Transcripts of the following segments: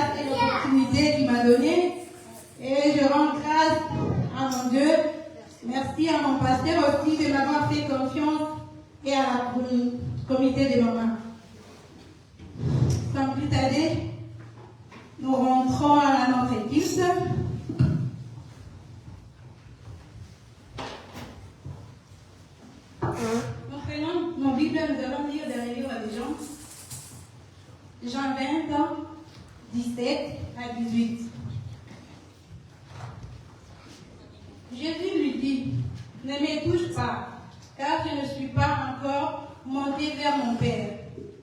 grâce et l'opportunité qu'il m'a donnée. Et je rends grâce à mon Dieu. Merci à mon pasteur aussi de m'avoir fait confiance et à la comité des mamans. Sans plus tarder, nous rentrons à notre église. Nous prenons nos Bibles, nous allons lire dans le livre de Jean. Jean 20, 17 à 18. Jésus lui dit, ne me touche pas, car je ne suis pas encore monté vers mon Père,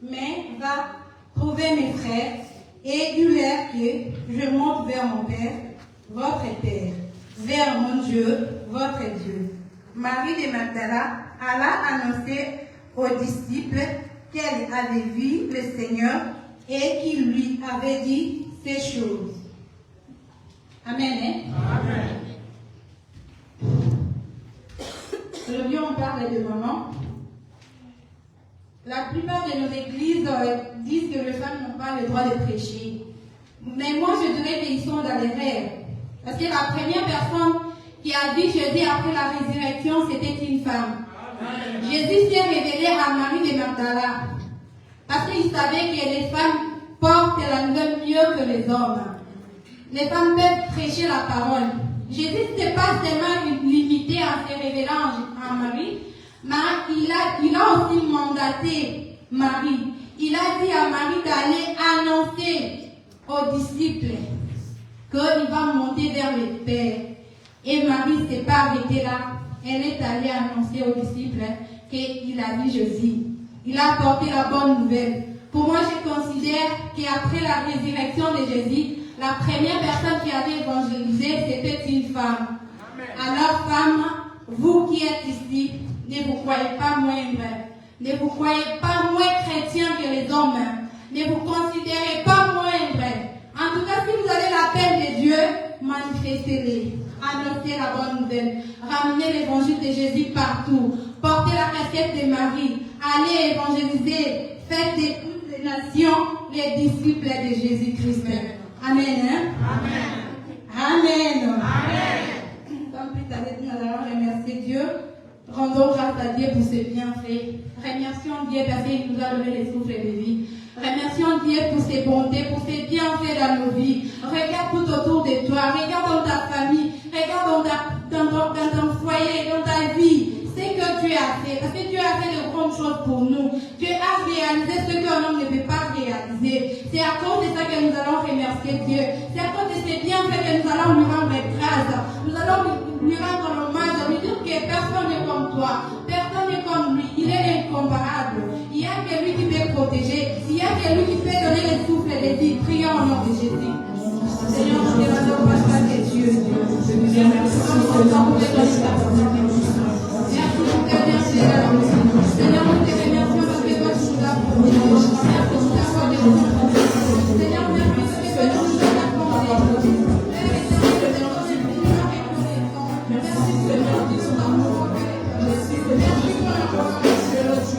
mais va trouver mes frères et dis-leur que je monte vers mon Père, votre Père, vers mon Dieu, votre Dieu. Marie de Magdala alla annoncer aux disciples qu'elle avait vu le Seigneur et qu'il lui avait dit ces choses. Amen. Hein? Amen. Aujourd'hui, on parle de maman. La plupart de nos églises disent que les femmes n'ont pas le droit de prêcher. Mais moi, je dirais qu'ils sont dans les rêves. Parce que la première personne qui a vu Jésus après la résurrection, c'était une femme. Amen. Jésus s'est révélé à Marie de Magdala. Parce qu'il savait que les femmes portent la nouvelle mieux que les hommes. Les femmes peuvent prêcher la parole. Jésus n'était pas seulement limité à se révéler à Marie, mais il a aussi mandaté Marie. Il a dit à Marie d'aller annoncer aux disciples qu'il va monter vers le Père. Et Marie ne s'est pas arrêtée là. Elle est allée annoncer aux disciples qu'il a vu Jésus. Il a porté la bonne nouvelle. Pour moi, je considère qu'après la résurrection de Jésus, la première personne qui avait évangélisé, c'était une femme. Amen. Alors, femmes, vous qui êtes ici, ne vous croyez pas moindre. Ne vous croyez pas moins chrétiens que les hommes. Ne vous considérez pas moindre. En tout cas, si vous avez l'appel de Dieu, manifestez-les. Annoncez la bonne nouvelle. Ramenez l'évangile de Jésus partout. Portez la casquette de Marie. Allez évangéliser. Faites de toutes les nations les disciples de Jésus-Christ. Amen. Hein? Amen. Amen. Amen. Comme plus tard, nous allons remercier Dieu. Rendons grâce à Dieu pour ses bienfaits. Remercions Dieu parce qu'il nous a donné les souffles de vie. Remercions Dieu pour ses bontés, pour ses bienfaits dans nos vies. Regarde tout autour de toi. Regarde dans ta famille. Regarde dans ton foyer, dans ta vie. C'est que Dieu a fait. Parce que Dieu a fait de grandes choses pour nous. Dieu a réalisé ce qu'un homme ne peut pas réaliser. C'est à cause de ça que nous allons remercier Dieu. C'est à cause de ses bienfaits que nous allons lui rendre grâce. Nous allons lui rendre l'hommage, lui dire que personne n'est comme toi. Personne n'est comme lui. Il est incomparable. Il y a que lui qui peut protéger. Il y a que lui qui peut donner le souffle de vie. Prions au nom de Jésus. Seigneur, nous te rendons grâce à Dieu. Merci pour le temps que tu as donné. Merci pour ta merci. Seigneur, nous te remercions parce que toi tu nous as promis. Merci pour ta foi de nous. Seigneur, merci parce que tu nous as accordé. Merci Seigneur de ton amour. Merci pour la parole. Merci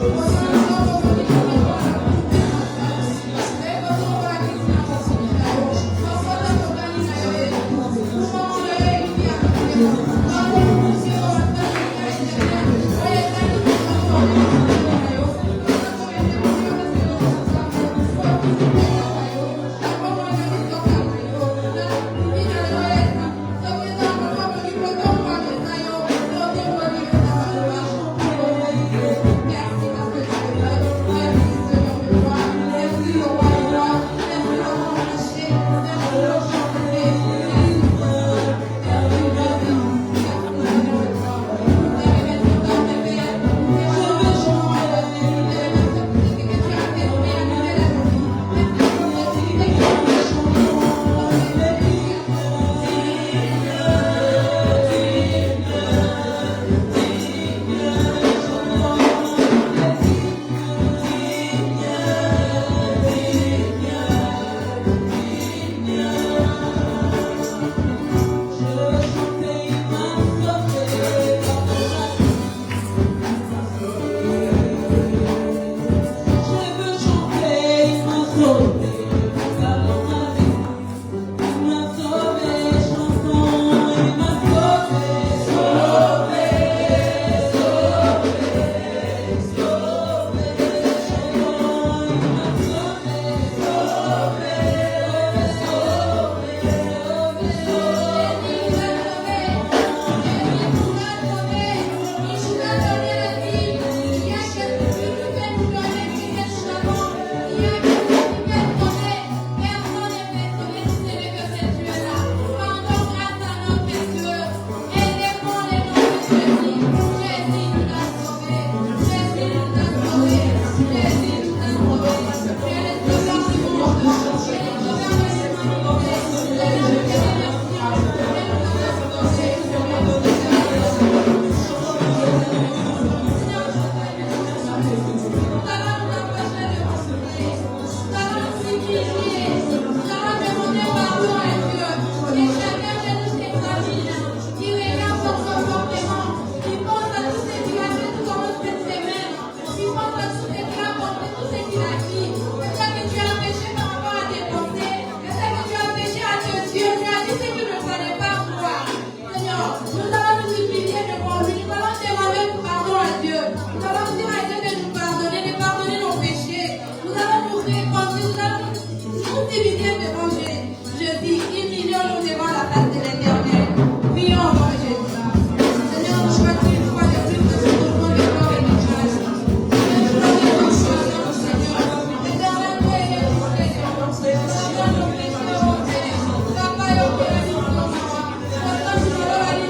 Mettons-nous devant la face de l'Éternel. Prions au nom de Jésus. Seigneur, nous choisissons une fois de plus de ce mouvement de gloire et de grâce. Seigneur, nous choisissons, Seigneur. Éternel, toi et nous, Seigneur. Seigneur, nous bénissons, Seigneur. Papa, nous bénissons, Seigneur. Papa, nous bénissons,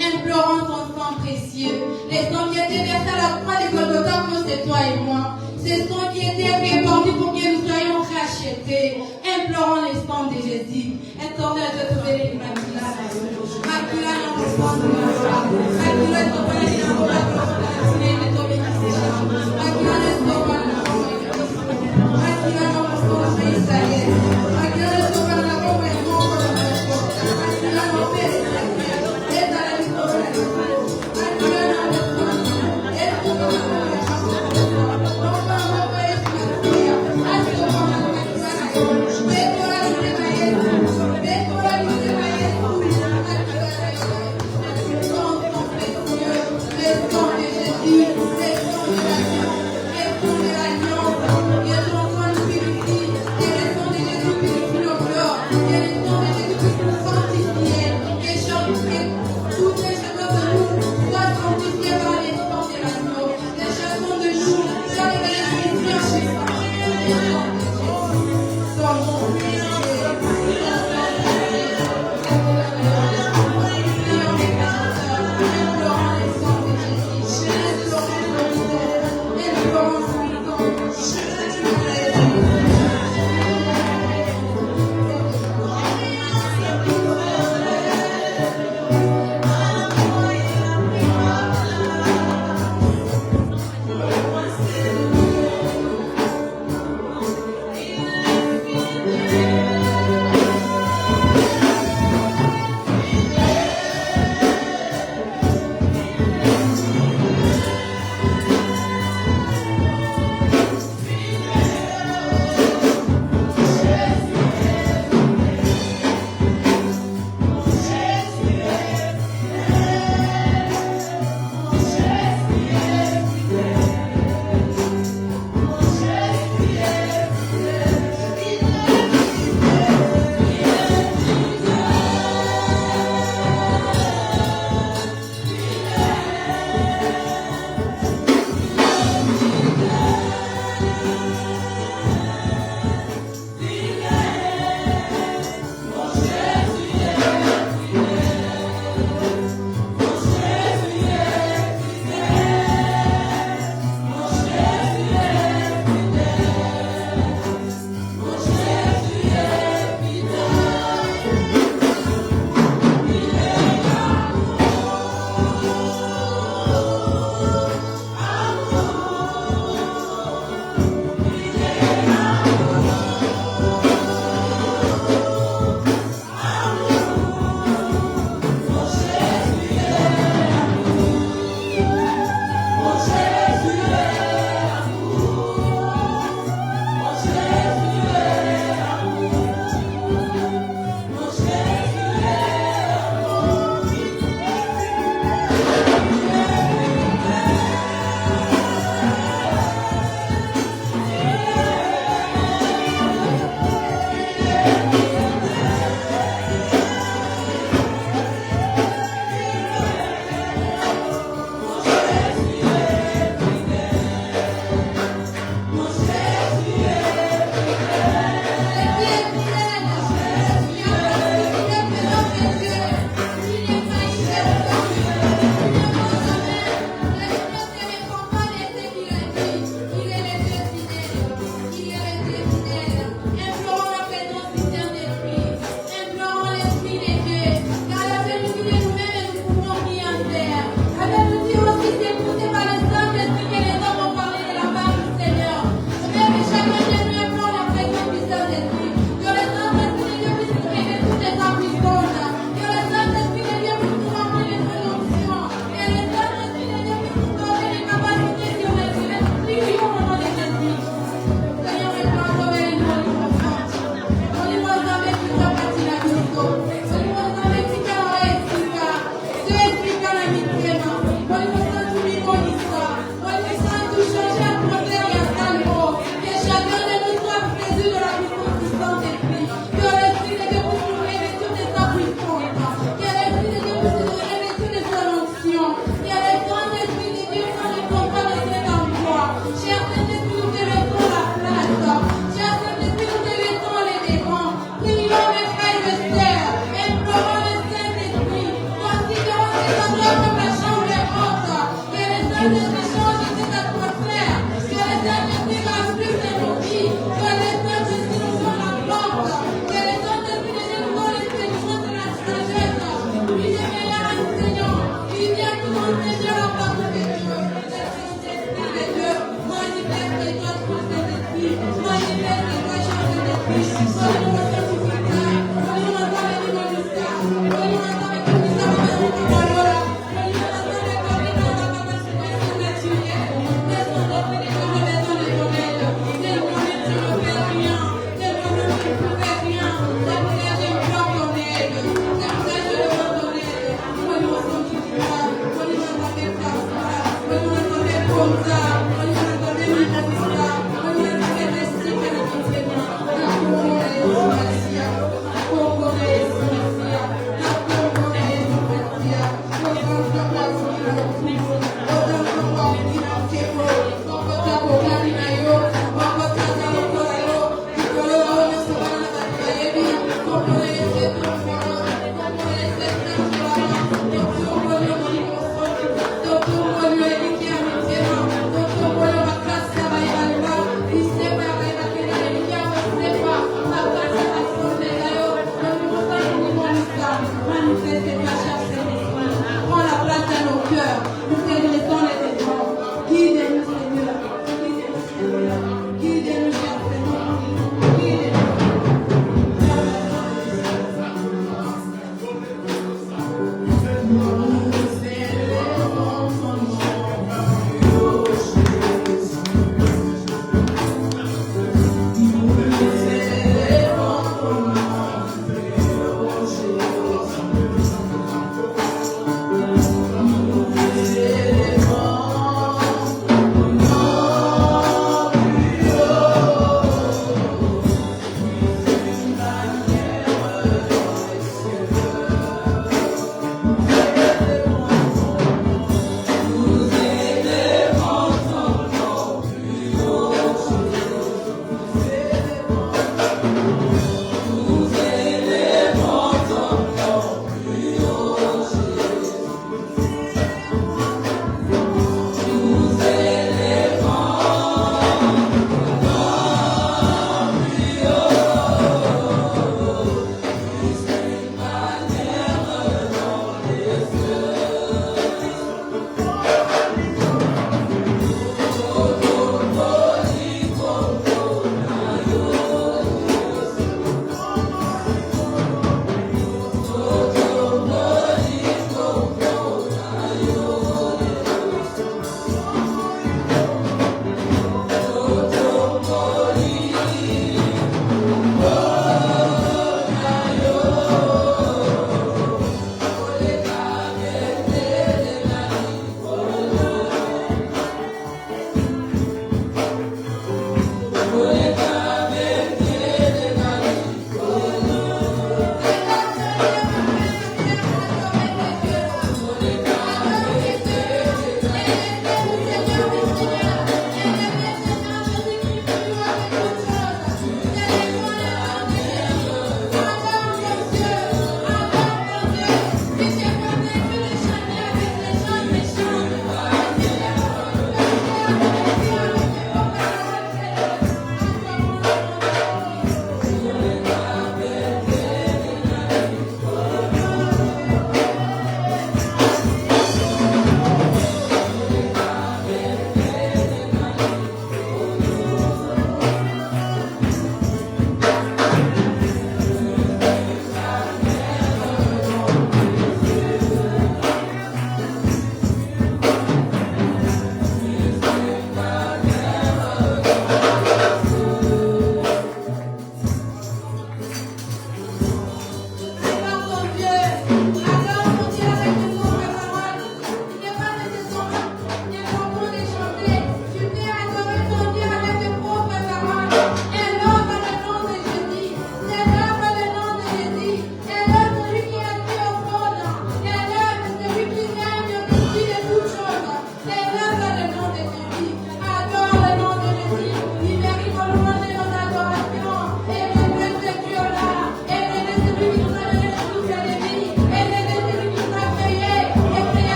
implorant ton sang précieux. Les sangs qui étaient versés à la croix de Golgotha pour c'est toi et moi. Ces sangs qui étaient répandus pour que nous soyons rachetés. Implorant les sangs de Jésus. Éternel, je te bénis, Immaculada. Immaculada, on se sent de la joie. Immaculada, on se sent de la joie.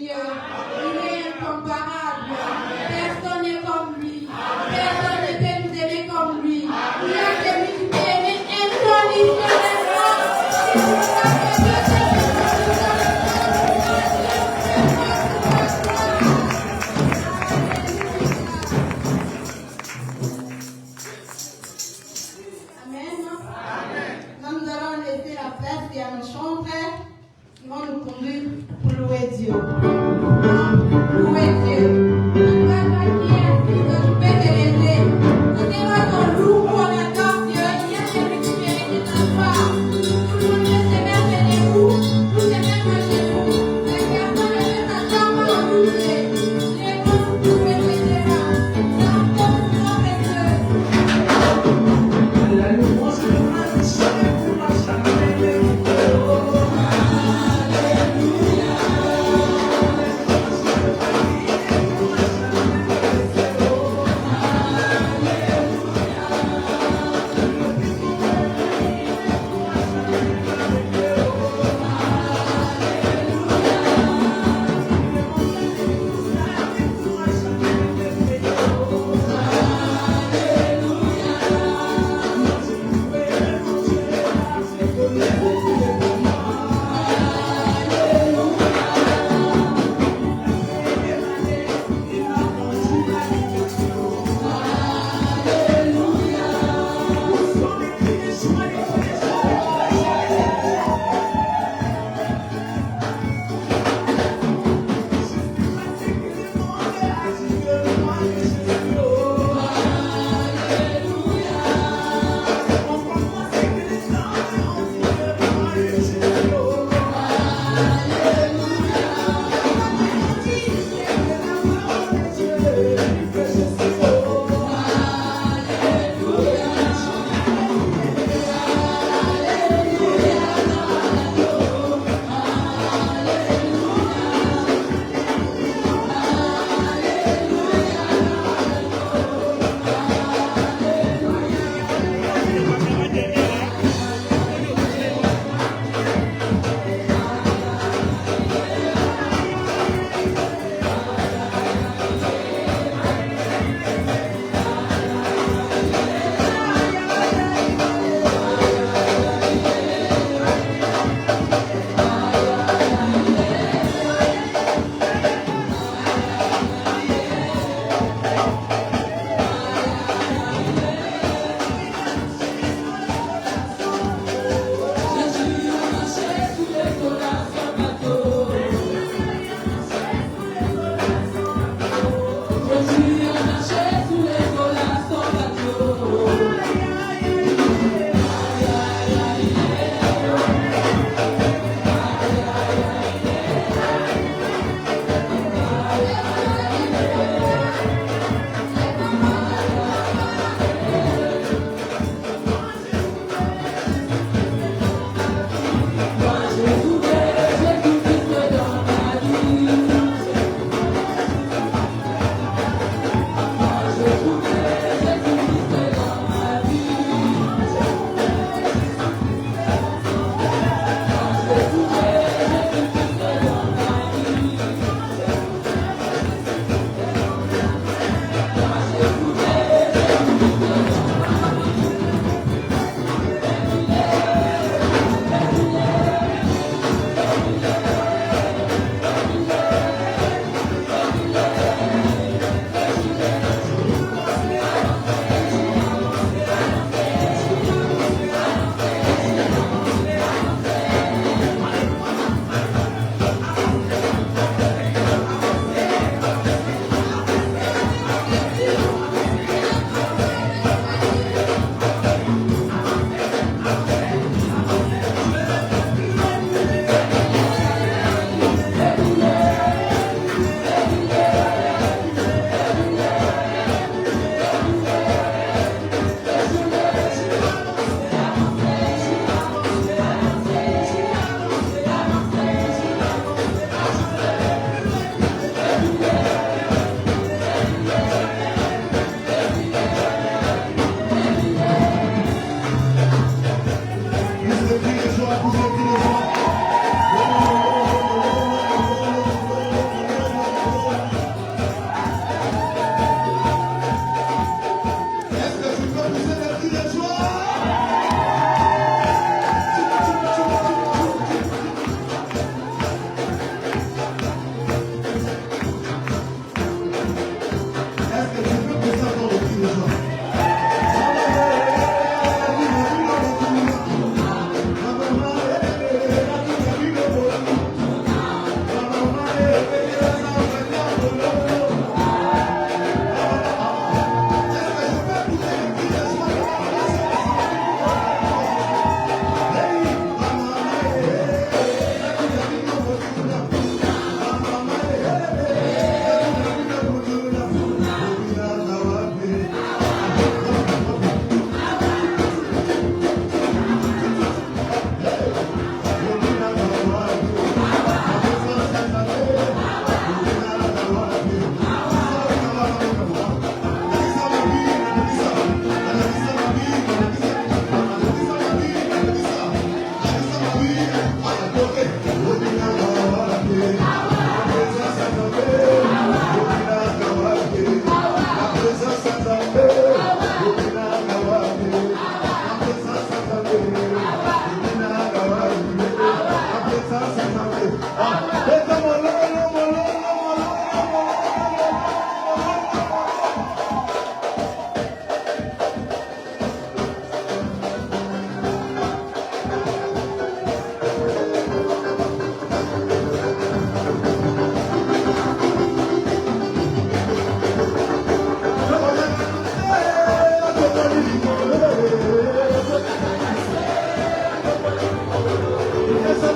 merveilleux. Il est incomparable. Personne n'est comme lui. Personne ne peut nous aimer comme lui. Il y a celui qui peut aimer inconditionnellement. C'est pour ça que Dieu s'est Amen. Là, nous allons laisser la place à nos chants, frères, qui vont nous conduire pour louer Dieu. Louer Dieu. En tout cas, toi qui es assis, je peux te laisser. Quand tu vas ton loup ou on adore Dieu, il y a celui qui mérite de t'asseoir. Tout le monde peut se mettre debout, tout se mettre debout. Mais personne ne peut s'asseoir pour en louer. Les gens, vous pouvez rester là. C'est encore plus grand que Dieu. La louange de ma vie, pour ma charmée. Alléluia. Yes, I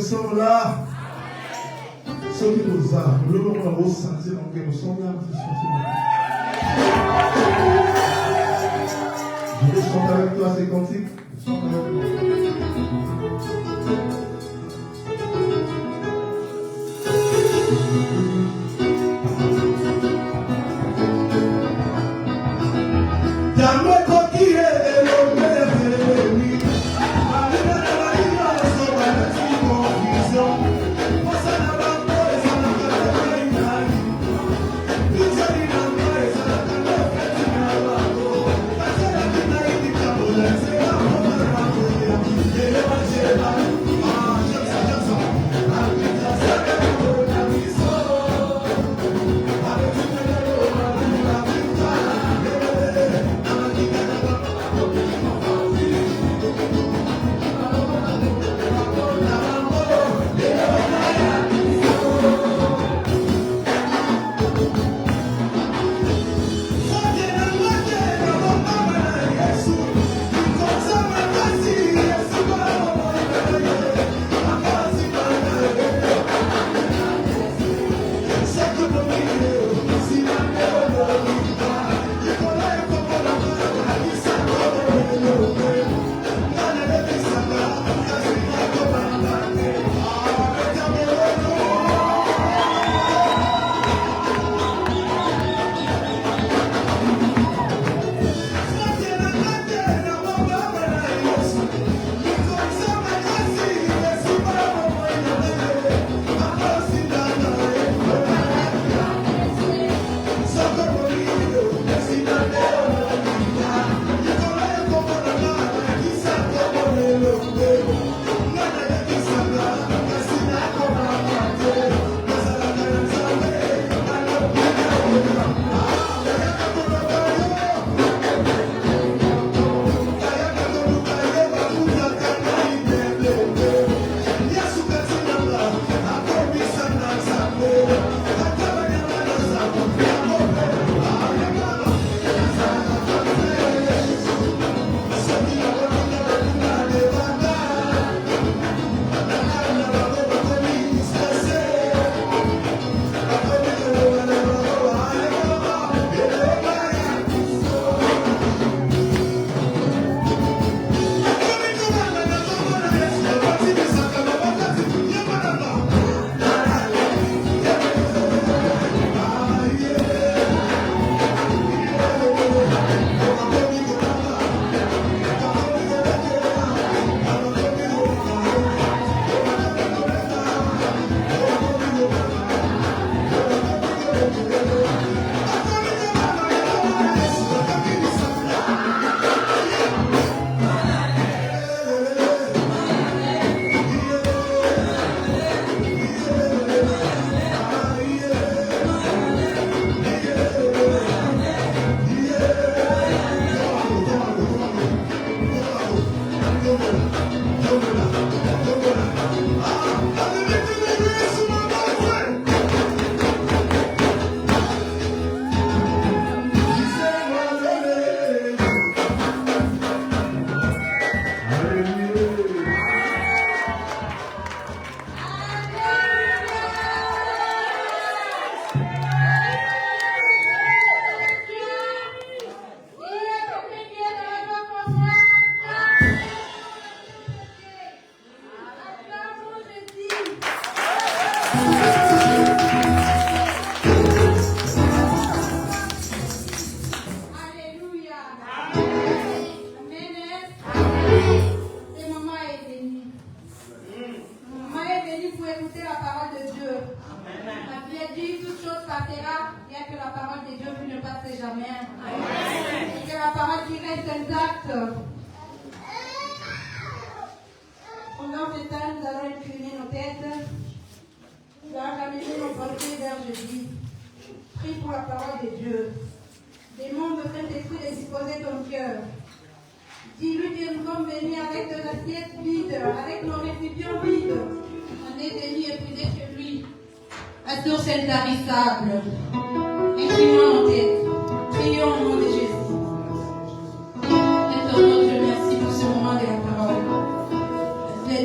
sommes là. Ce qui nous a, le moment où nous sentir que nous sommes là, je vais chanter avec toi ces cantiques. Chante avec moi.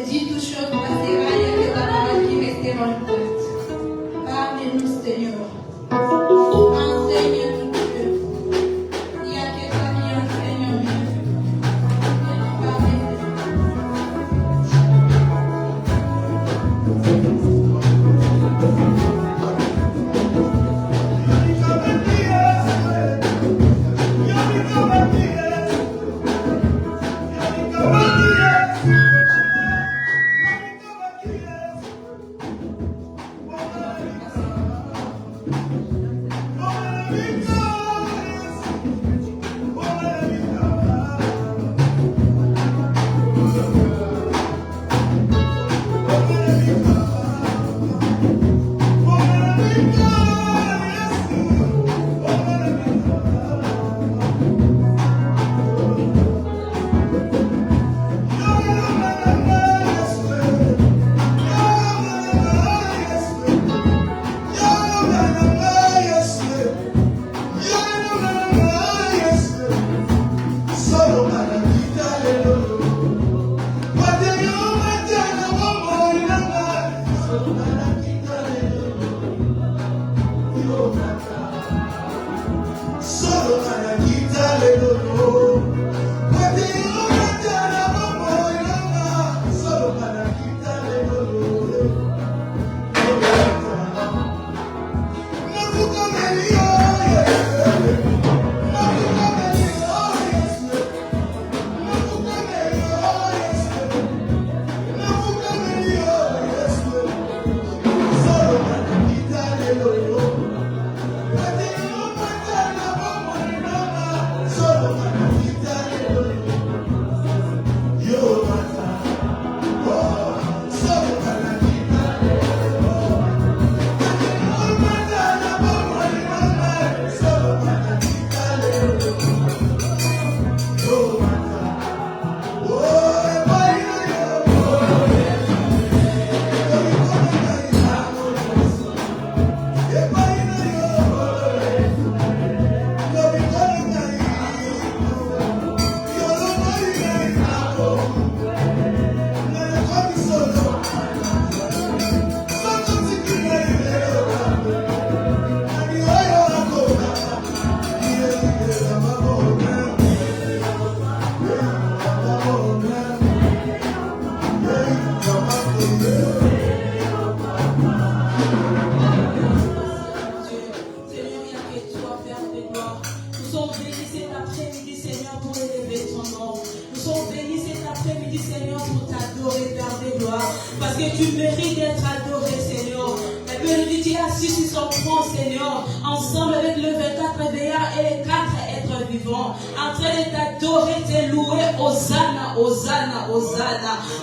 Dit toutes choses passera, il y a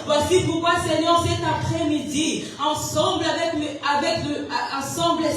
Voici pourquoi, Seigneur, cet après-midi, ensemble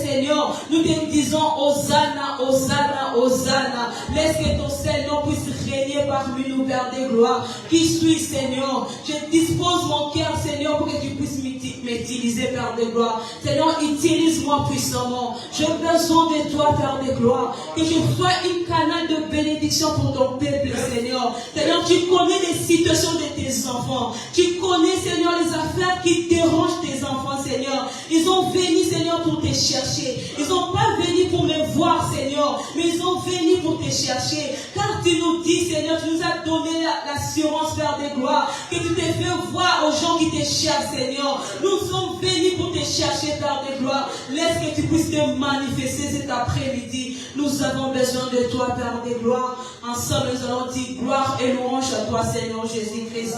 Seigneur, nous te disons Hosanna, Hosanna, Hosanna. Laisse que ton Seigneur puisse régner parmi nous, Père de gloire. Qui suis, Seigneur? Je dispose mon cœur, Seigneur, pour que tu puisses m'utiliser, Père de gloire. Seigneur, utilise-moi puissamment. J'ai besoin de toi, Père de gloire. Que je sois une canal de bénédiction pour ton peuple, Seigneur. Seigneur, tu connais les situations de tes enfants. Tu connais, Seigneur, les affaires qui dérangent tes enfants, Seigneur. Ils ont venu, Seigneur, pour te chercher. Ils n'ont pas venu pour me voir, Seigneur, mais ils ont venu pour te chercher. Car tu nous dis, Seigneur, tu nous as donné l'assurance, Père de gloire, que tu te fais voir aux gens qui te cherchent, Seigneur. Nous sommes venus pour te chercher, Père de gloire. Laisse que tu puisses te manifester cet après-midi. Nous avons besoin de toi, Père de gloire. Ensemble, nous allons dire gloire et louange à toi, Seigneur Jésus-Christ.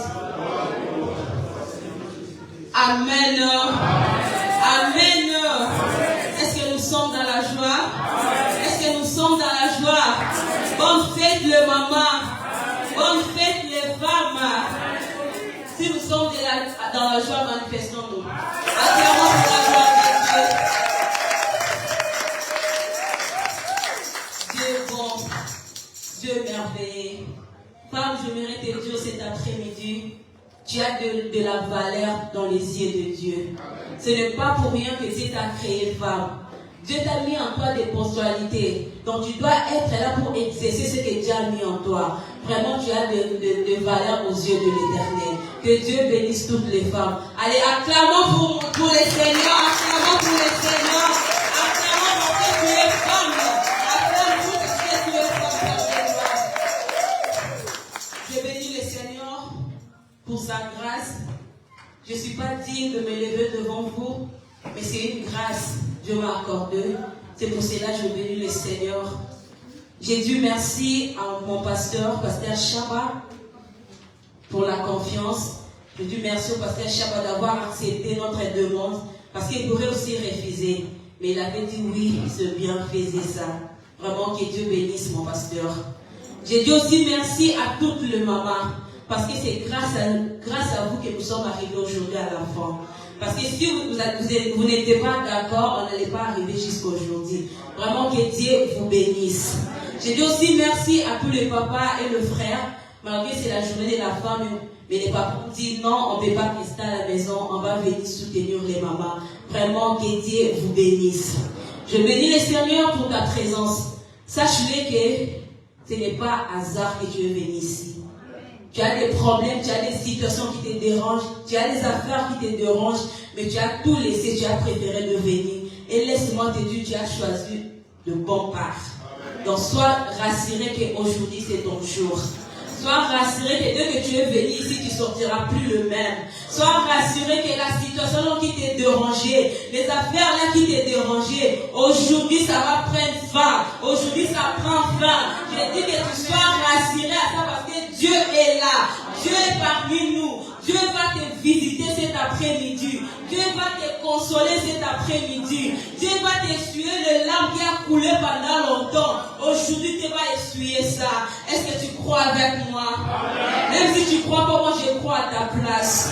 Amen. Amen. Est-ce que nous sommes dans la joie? Est-ce que nous sommes dans la joie? Bonne fête les mamans. Bonne fête les femmes. Si nous sommes dans la joie, manifestons-nous. Acclamons pour la gloire de Dieu. Dieu est bon. Dieu est merveilleux. Femme, j'aimerais te dire cet après-midi, tu as de la valeur dans les yeux de Dieu. Ce n'est pas pour rien que Dieu t'a créé femme. Dieu t'a mis en toi des personnalités. Donc tu dois être là pour exercer ce que Dieu a mis en toi. Vraiment, tu as de valeur aux yeux de l'Éternel. Que Dieu bénisse toutes les femmes. Allez, acclamons pour les seigneurs. Acclamons pour les seigneurs. Acclamons pour que tu es femme. Acclamons pour que tu es femme. Je bénis le Seigneur pour sa grâce. Je ne suis pas digne de me lever devant vous, mais c'est une grâce que Dieu m'a accordée. C'est pour cela que je bénis le Seigneur. J'ai dit merci à mon pasteur Chaba, pour la confiance. Je dis merci au pasteur Chaba d'avoir accepté notre demande, parce qu'il pourrait aussi refuser. Mais il avait dit oui, c'est bien, faisait ça. Vraiment, que Dieu bénisse mon pasteur. J'ai dit aussi merci à toutes les mamans, parce que c'est grâce à vous que nous sommes arrivés aujourd'hui à la fin. Parce que si vous n'étiez pas d'accord, on n'allait pas arriver jusqu'à aujourd'hui. Vraiment, que Dieu vous bénisse. J'ai dit aussi merci à tous les papas et les frères, malgré que c'est la journée de la femme, mais les papas ont dit non, on ne peut pas rester à la maison, on va venir soutenir les mamans. Vraiment, que Dieu vous bénisse. Je bénis le Seigneur pour ta présence. Sache-le que ce n'est pas hasard que tu es venu ici. Tu as des problèmes, tu as des situations qui te dérangent, tu as des affaires qui te dérangent, mais tu as tout laissé, tu as préféré de venir. Et laisse-moi te dire, tu as choisi le bon part. Donc sois rassuré qu'aujourd'hui c'est ton jour. Sois rassuré que dès que tu es venu ici, tu ne sortiras plus le même. Sois rassuré que la situation qui t'a dérangé, les affaires là qui t'ont dérangé, aujourd'hui ça va prendre fin. Aujourd'hui ça prend fin. Je dis que tu sois rassuré à ça parce que Dieu est là. Dieu est parmi nous. Dieu va te visiter cet après-midi. Dieu va te consoler cet après-midi. Dieu va t'essuyer les larmes qui a coulé pendant longtemps. Aujourd'hui, tu vas essuyer ça. Est-ce que tu crois avec moi? Amen. Même si tu crois pas, moi je crois à ta place.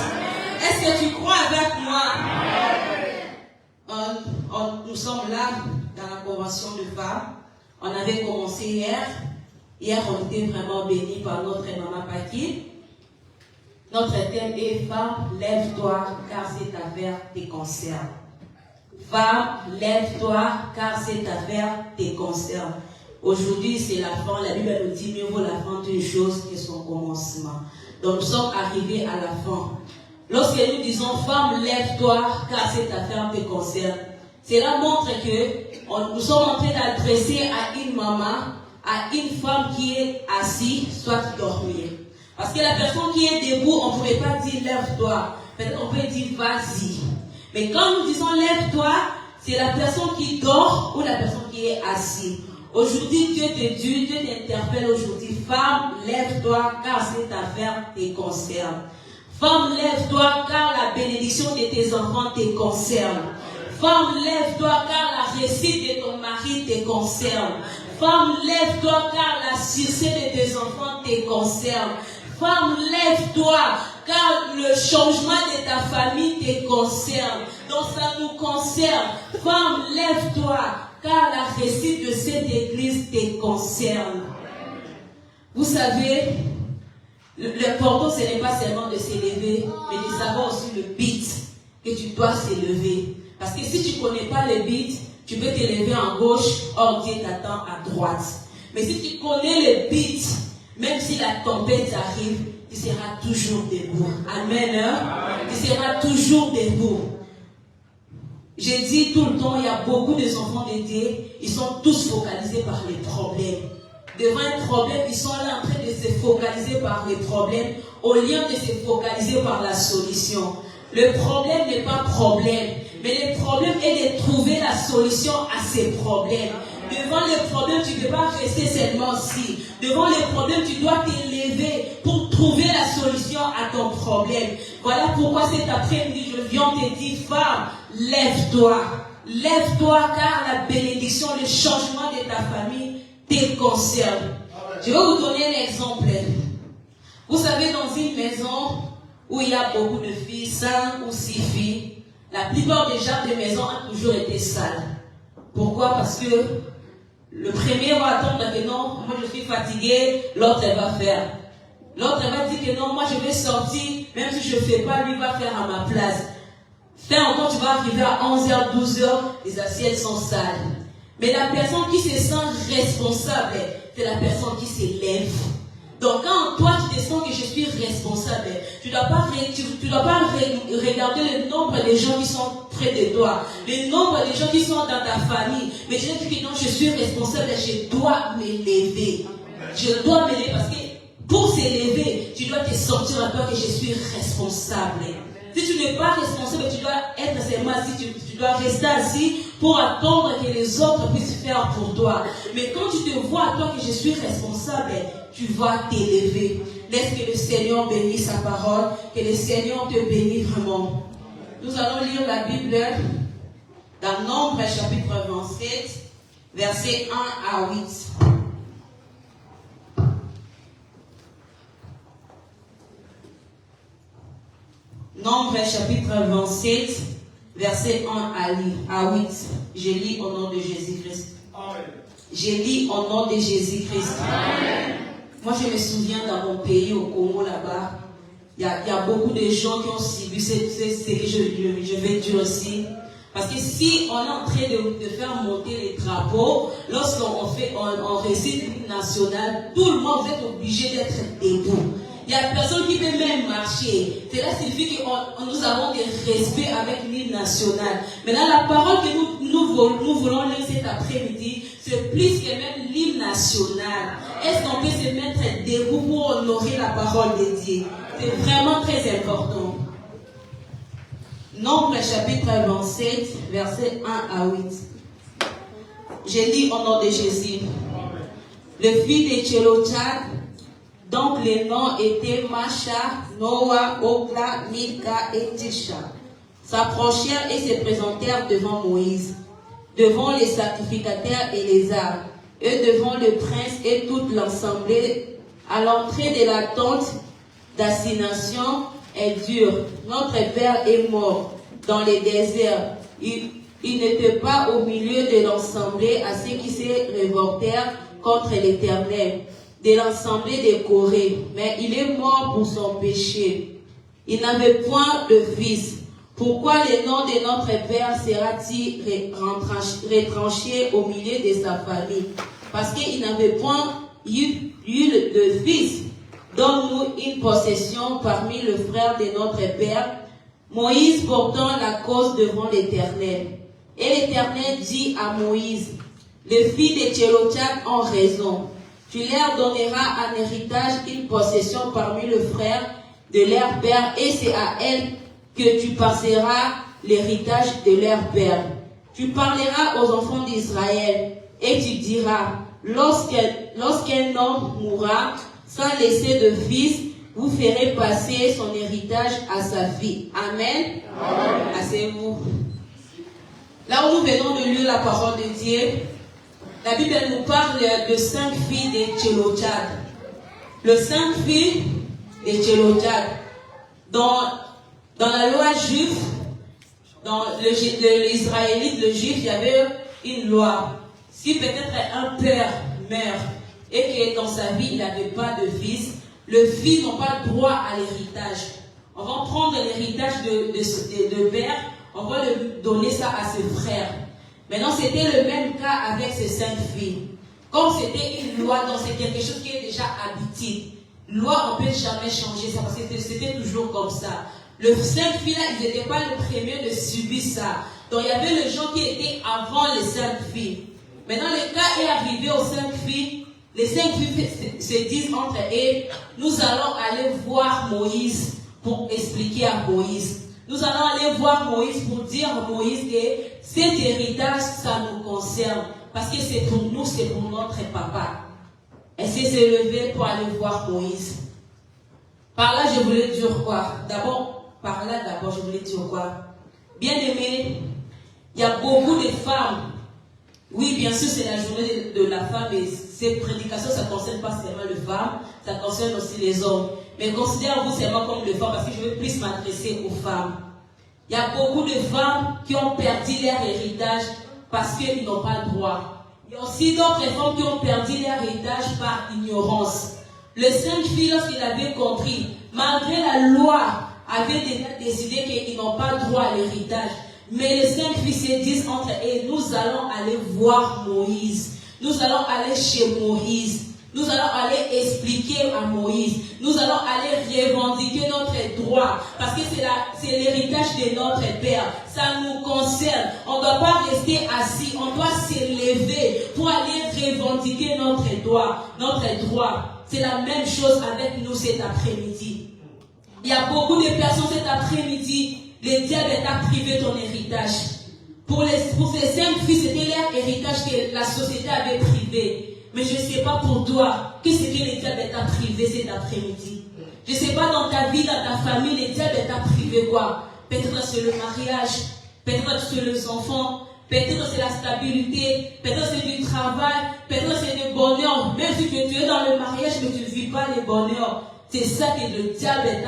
Est-ce que tu crois avec moi? Nous sommes là dans la convention de femmes. On avait commencé hier. Hier, on était vraiment bénis par notre maman Paki. Notre thème est femme, lève-toi, car cette affaire te concerne. Femme, lève-toi, car cette affaire te concerne. Aujourd'hui, c'est la fin. La Bible nous dit mieux vaut la fin d'une chose que son commencement. Donc, nous sommes arrivés à la fin. Lorsque nous disons femme, lève-toi, car cette affaire te concerne, cela montre que nous sommes en train d'adresser à une maman, à une femme qui est assise, soit dormir. Parce que la personne qui est debout, on ne pourrait pas dire lève-toi. Peut-être on peut dire vas-y. Mais quand nous disons lève-toi, c'est la personne qui dort ou la personne qui est assise. Aujourd'hui, Dieu te dit, Dieu t'interpelle aujourd'hui. Femme, lève-toi car cette affaire te concerne. Femme, lève-toi car la bénédiction de tes enfants te concerne. Femme, lève-toi car la réussite de ton mari te concerne. Femme, lève-toi car la succès de tes enfants te concerne. Femme, lève-toi, car le changement de ta famille te concerne. Donc ça nous concerne. Femme, lève-toi, car la réussite de cette église te concerne. Vous savez, l'important ce n'est pas seulement de s'élever, mais de savoir aussi le but que tu dois s'élever. Parce que si tu ne connais pas le but, tu peux t'élever en gauche, or Dieu t'attend à droite. Mais si tu connais le but, même si la tempête arrive, tu seras toujours debout. Amen. Tu seras toujours debout. J'ai dit tout le temps, il y a beaucoup d'enfants de Dieu, ils sont tous focalisés par les problèmes. Devant un problème, ils sont là en train de se focaliser par les problèmes, au lieu de se focaliser par la solution. Le problème n'est pas problème, mais le problème est de trouver la solution à ces problèmes. Devant les problèmes, tu ne peux pas rester seulement ici. Devant les problèmes, tu dois t'élever pour trouver la solution à ton problème. Voilà pourquoi cet après-midi, je viens te dire, femme, lève-toi. Lève-toi car la bénédiction, le changement de ta famille te concerne. Je vais vous donner un exemple. Vous savez, dans une maison où il y a beaucoup de filles, 5 ou 6 filles, la plupart des gens de maison ont toujours été sales. Pourquoi? Parce que le premier va attendre que non, moi je suis fatigué, l'autre elle va faire. L'autre elle va dire que non, moi je vais sortir, même si je ne fais pas, lui va faire à ma place. Fin encore, tu vas arriver à 11h, 12h, les assiettes sont sales. Mais la personne qui se sent responsable, c'est la personne qui s'élève. Donc quand toi tu te sens que je suis responsable, tu ne dois pas regarder le nombre de gens qui sont près de toi, le nombre de gens qui sont dans ta famille, mais tu dis que non, je suis responsable, je dois m'élever. Je dois m'élever parce que pour s'élever, tu dois te sentir à toi que je suis responsable. Si tu n'es pas responsable, tu dois être seulement assis, tu dois rester assis pour attendre que les autres puissent faire pour toi. Mais quand tu te vois, toi, que je suis responsable, tu vas t'élever. Laisse que le Seigneur bénisse sa parole, que le Seigneur te bénisse vraiment. Nous allons lire la Bible dans Nombre chapitre 27, versets 1 à 8. Nombre chapitre 27, verset 1 à 8. Je lis au nom de Jésus-Christ. Je lis au nom de Jésus-Christ. Moi, je me souviens dans mon pays, au Congo, là-bas, il y a beaucoup de gens qui ont subi ce que je vais dire aussi. Parce que si on est en train de faire monter les drapeaux, lorsqu'on récite l'hymne national, tout le monde va être obligé d'être debout. Il y a personne qui peut même marcher. Cela signifie que nous avons des respects avec l'hymne national. Maintenant, la parole que nous voulons lire cet après-midi, c'est plus que même l'hymne national. Est-ce qu'on peut se mettre debout pour honorer la parole de Dieu? C'est vraiment très important. Nombre chapitre 27, versets 1 à 8. Je lis au nom de Jésus. Le fils de Tchélochad, donc les noms étaient Macha, Noah, Ogla, Milka et Tisha, s'approchèrent et se présentèrent devant Moïse, devant les sacrificateurs et les arbres, et devant le prince et toute l'assemblée, à l'entrée de la tente d'assignation est dure. Notre père est mort dans le désert. Il n'était pas au milieu de l'assemblée à ceux qui se révoltèrent contre l'Éternel, de l'assemblée de Corée, mais il est mort pour son péché. Il n'avait point de fils. Pourquoi le nom de notre père sera-t-il retranché au milieu de sa famille? Parce qu'il n'avait point eu de fils. Donne-nous une possession parmi les frères de notre père. Moïse portant la cause devant l'Éternel. Et l'Éternel dit à Moïse, les filles de Tchélochad ont raison. Tu leur donneras un héritage, une possession parmi les frères de leur père, et c'est à elles que tu passeras l'héritage de leur père. Tu parleras aux enfants d'Israël, et tu diras, lorsqu'un homme mourra, sans laisser de fils, vous ferez passer son héritage à sa fille. Amen. Asseyez-vous. Là où nous venons de lire la parole de Dieu, la Bible nous parle de 5 filles de Tchélochad. Les 5 filles de Tchélochad. Dans la loi juive, dans l'Israélite, le juif, il y avait une loi. Si peut-être un père meurt et que dans sa vie, il n'avait pas de fils, le fils n'a pas le droit à l'héritage. On va prendre l'héritage de père, on va le donner ça à ses frères. Maintenant, c'était le même cas avec ces 5 filles. Comme c'était une loi, donc c'est quelque chose qui est déjà habitué. Loi, on ne peut jamais changer ça, parce que c'était toujours comme ça. Les 5 filles-là, ils n'étaient pas les premiers de subir ça. Donc, il y avait les gens qui étaient avant les 5 filles. Maintenant, le cas est arrivé aux 5 filles. Les 5 filles se disent entre elles, nous allons aller voir Moïse pour expliquer à Moïse. Nous allons aller voir Moïse pour dire à Moïse que cet héritage, ça nous concerne. Parce que c'est pour nous, c'est pour notre papa. Elle s'est levée pour aller voir Moïse. Par là, je voulais dire quoi? Par là, je voulais dire quoi? Bien aimé, il y a beaucoup de femmes. Oui, bien sûr, c'est la journée de la femme et ces prédications, ça ne concerne pas seulement les femmes, ça concerne aussi les hommes. Mais considérez-vous seulement comme les femmes parce que je veux plus m'adresser aux femmes. Il y a beaucoup de femmes qui ont perdu leur héritage parce qu'ils n'ont pas le droit. Il y a aussi d'autres femmes qui ont perdu leur héritage par ignorance. Les 5 filles, lorsqu'ils avaient compris, malgré la loi, avaient déjà décidé qu'ils n'ont pas le droit à l'héritage. Mais les 5 filles se disent entre elles, nous allons aller voir Moïse. Nous allons aller chez Moïse. Nous allons aller expliquer à Moïse. Nous allons aller revendiquer notre droit. Parce que c'est l'héritage de notre Père. Ça nous concerne. On ne doit pas rester assis. On doit s'élever pour aller revendiquer notre droit. C'est la même chose avec nous cet après-midi. Il y a beaucoup de personnes cet après-midi. Le diable t'a privé ton héritage. Pour ces 5 filles, c'était leur héritage que la société avait privé. Mais je ne sais pas pour toi, qu'est-ce que le diable t'a privé cet après-midi? Je ne sais pas dans ta vie, dans ta famille, le diable t'a privé quoi? Peut-être c'est le mariage, peut-être c'est les enfants, peut-être c'est la stabilité, peut-être c'est du travail, peut-être c'est le bonheur. Même si tu es dans le mariage, mais tu ne vis pas le bonheur. C'est ça que le diable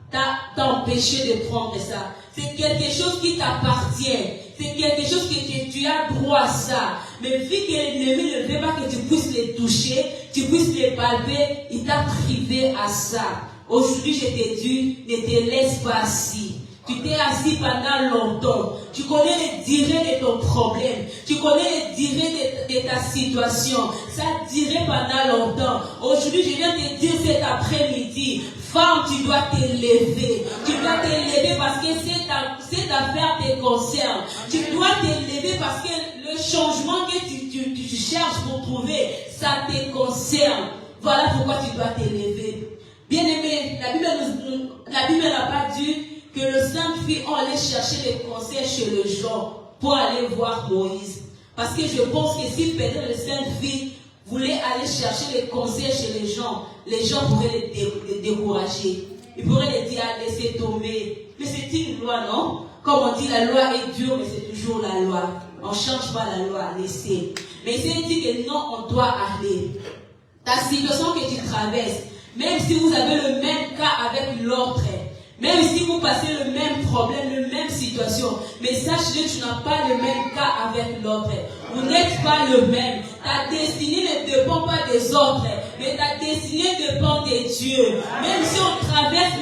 t'a empêché de prendre ça. C'est quelque chose qui t'appartient. C'est quelque chose que tu as droit à ça. Mais vu que l'ennemi ne veut pas que tu puisses les toucher, tu puisses les palper, il t'a privé à ça. Aujourd'hui, je te dis, ne te laisse pas assis. Tu t'es assis pendant longtemps. Tu connais les durées de ton problème. Tu connais les durées de ta situation. Ça durait pendant longtemps. Aujourd'hui, je viens te dire cet après-midi, femme, tu dois te lever. Tu dois te lever parce que cette affaire te concerne. Tu dois te lever parce que le changement que tu cherches pour trouver, ça te concerne. Voilà pourquoi tu dois te lever. Bien aimé, la Bible n'a pas dit que les 5 filles ont allé chercher les conseils chez les gens pour aller voir Moïse. Parce que je pense que si peut-être les 5 filles voulaient aller chercher les conseils chez les gens pourraient les décourager. Ils pourraient les dire, laissez tomber. Mais c'est une loi, non? Comme on dit, la loi est dure, mais c'est toujours la loi. On ne change pas la loi, laissez. Mais c'est dit que non, on doit aller. Ta situation que tu traverses, même si vous avez le même cas avec l'autre, même si vous passez le même problème, la même situation, mais sache que tu n'as pas le même cas avec l'autre. Vous n'êtes pas le même. Ta destinée ne dépend pas des autres, mais ta destinée dépend de Dieu. Même si on traverse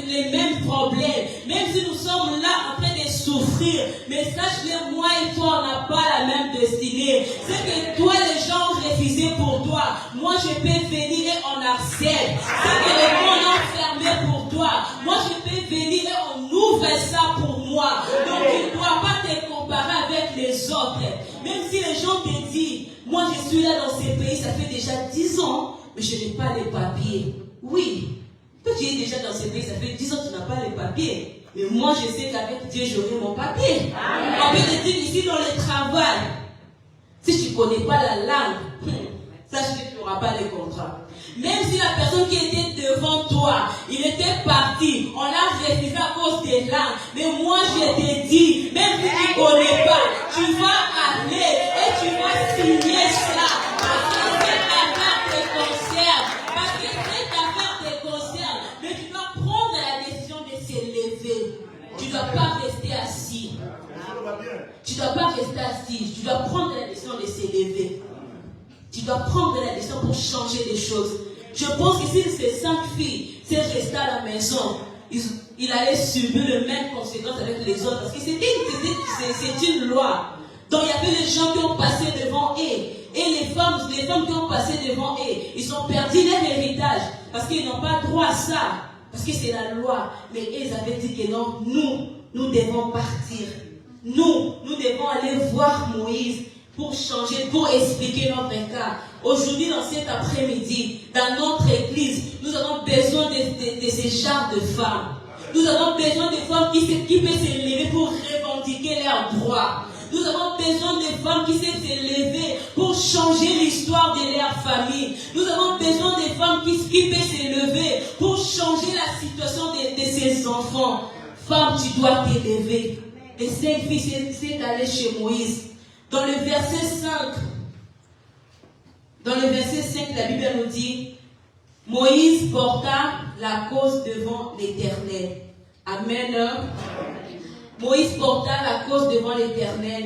les mêmes problèmes, même si nous sommes là en train de souffrir, mais sache-le, moi et toi, on n'a pas la même destinée. C'est que toi, les gens ont refusé pour toi. Moi, je peux venir et on accepte. C'est que les gens ont fermé pour toi. Moi, je peux venir et on ouvre ça pour moi. Donc, tu ne dois pas te comparer avec les autres. Même si les gens te disent, moi, je suis là dans ces pays, ça fait déjà 10 ans, mais je n'ai pas les papiers. Oui, toi, tu es déjà dans ces pays, ça fait 10 ans que tu n'as pas les papiers. Mais moi, je sais qu'avec Dieu, j'aurai mon papier. On peut te dire ici dans le travail, si tu ne connais pas la langue, sache que tu n'auras pas les contrats. Même si la personne qui était devant toi, il était parti, on l'a refusé à cause des langues. Mais moi, je te dis, même si tu ne connais pas, tu vas aller et tu vas signer cela. Parce que cette affaire te concerne. Parce que cette affaire te concerne. Mais tu dois prendre la décision de se lever. Tu ne dois pas rester assis. Tu ne dois pas rester assis. Tu dois prendre la décision de se lever. Tu dois prendre la décision pour changer les choses. Je pense que si ces 5 filles restaient à la maison, ils allaient subir les mêmes conséquences avec les autres. Parce que c'est une loi. Donc il y avait les gens qui ont passé devant eux. Et les femmes qui ont passé devant eux, ils ont perdu leur héritage. Parce qu'ils n'ont pas droit à ça. Parce que c'est la loi. Mais ils avaient dit que non, nous devons partir. Nous devons aller voir Moïse. Pour changer, pour expliquer notre cas. Aujourd'hui, dans cet après-midi, dans notre église, nous avons besoin de ces genres de femmes. Nous avons besoin de femmes qui peuvent se lever pour revendiquer leurs droits. Nous avons besoin de femmes qui savent se lever pour changer l'histoire de leur famille. Nous avons besoin de femmes qui peuvent se lever pour changer la situation de ses enfants. Femme, tu dois te lever. Les 5 filles sont allées chez Moïse. Dans le verset 5, la Bible nous dit, Moïse porta la cause devant l'Éternel. Amen. Moïse porta la cause devant l'Éternel.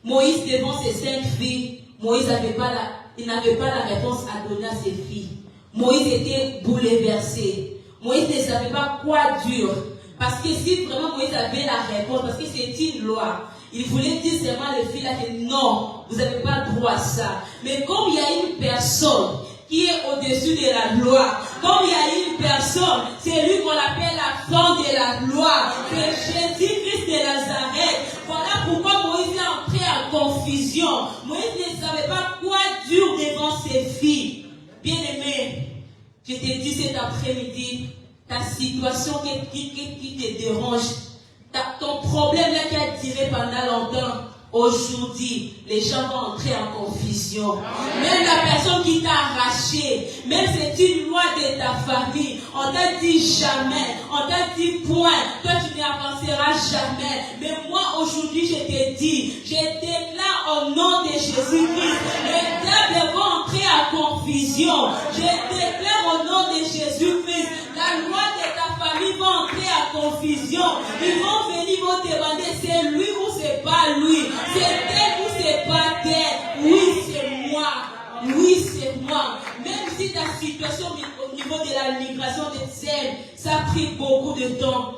Moïse devant ses 5 filles, Moïse n'avait pas la réponse à donner à ses filles. Moïse était bouleversé. Moïse ne savait pas quoi dire. Parce que si vraiment Moïse avait la réponse, parce que c'est une loi, il voulait dire seulement les filles là que non, vous n'avez pas droit à ça. Mais comme il y a une personne qui est au-dessus de la loi, comme il y a une personne, c'est lui qu'on appelle la femme de la loi, c'est Jésus-Christ de Nazareth. Voilà pourquoi Moïse est entré en confusion. Moïse ne savait pas quoi dire devant ses filles. Bien-aimé, je te dis cet après-midi, ta situation qui te dérange, ton problème là qui a duré pendant longtemps, aujourd'hui, les gens vont entrer en confusion. Même la personne qui t'a arraché, même si c'est une loi de ta famille, on t'a dit jamais, on t'a dit point, toi tu n'avanceras jamais. Mais moi aujourd'hui je te dis, je déclare au nom de Jésus-Christ, les diables vont entrer en confusion. Je déclare au nom de Jésus-Christ, la loi de ta famille va entrer en confusion. Ils vont venir, vont demander c'est lui ou c'est pas lui. C'est elle ou c'est pas elle. Oui, c'est moi. Oui, c'est moi. Même si ta situation au niveau de la migration des ailes, ça a pris beaucoup de temps.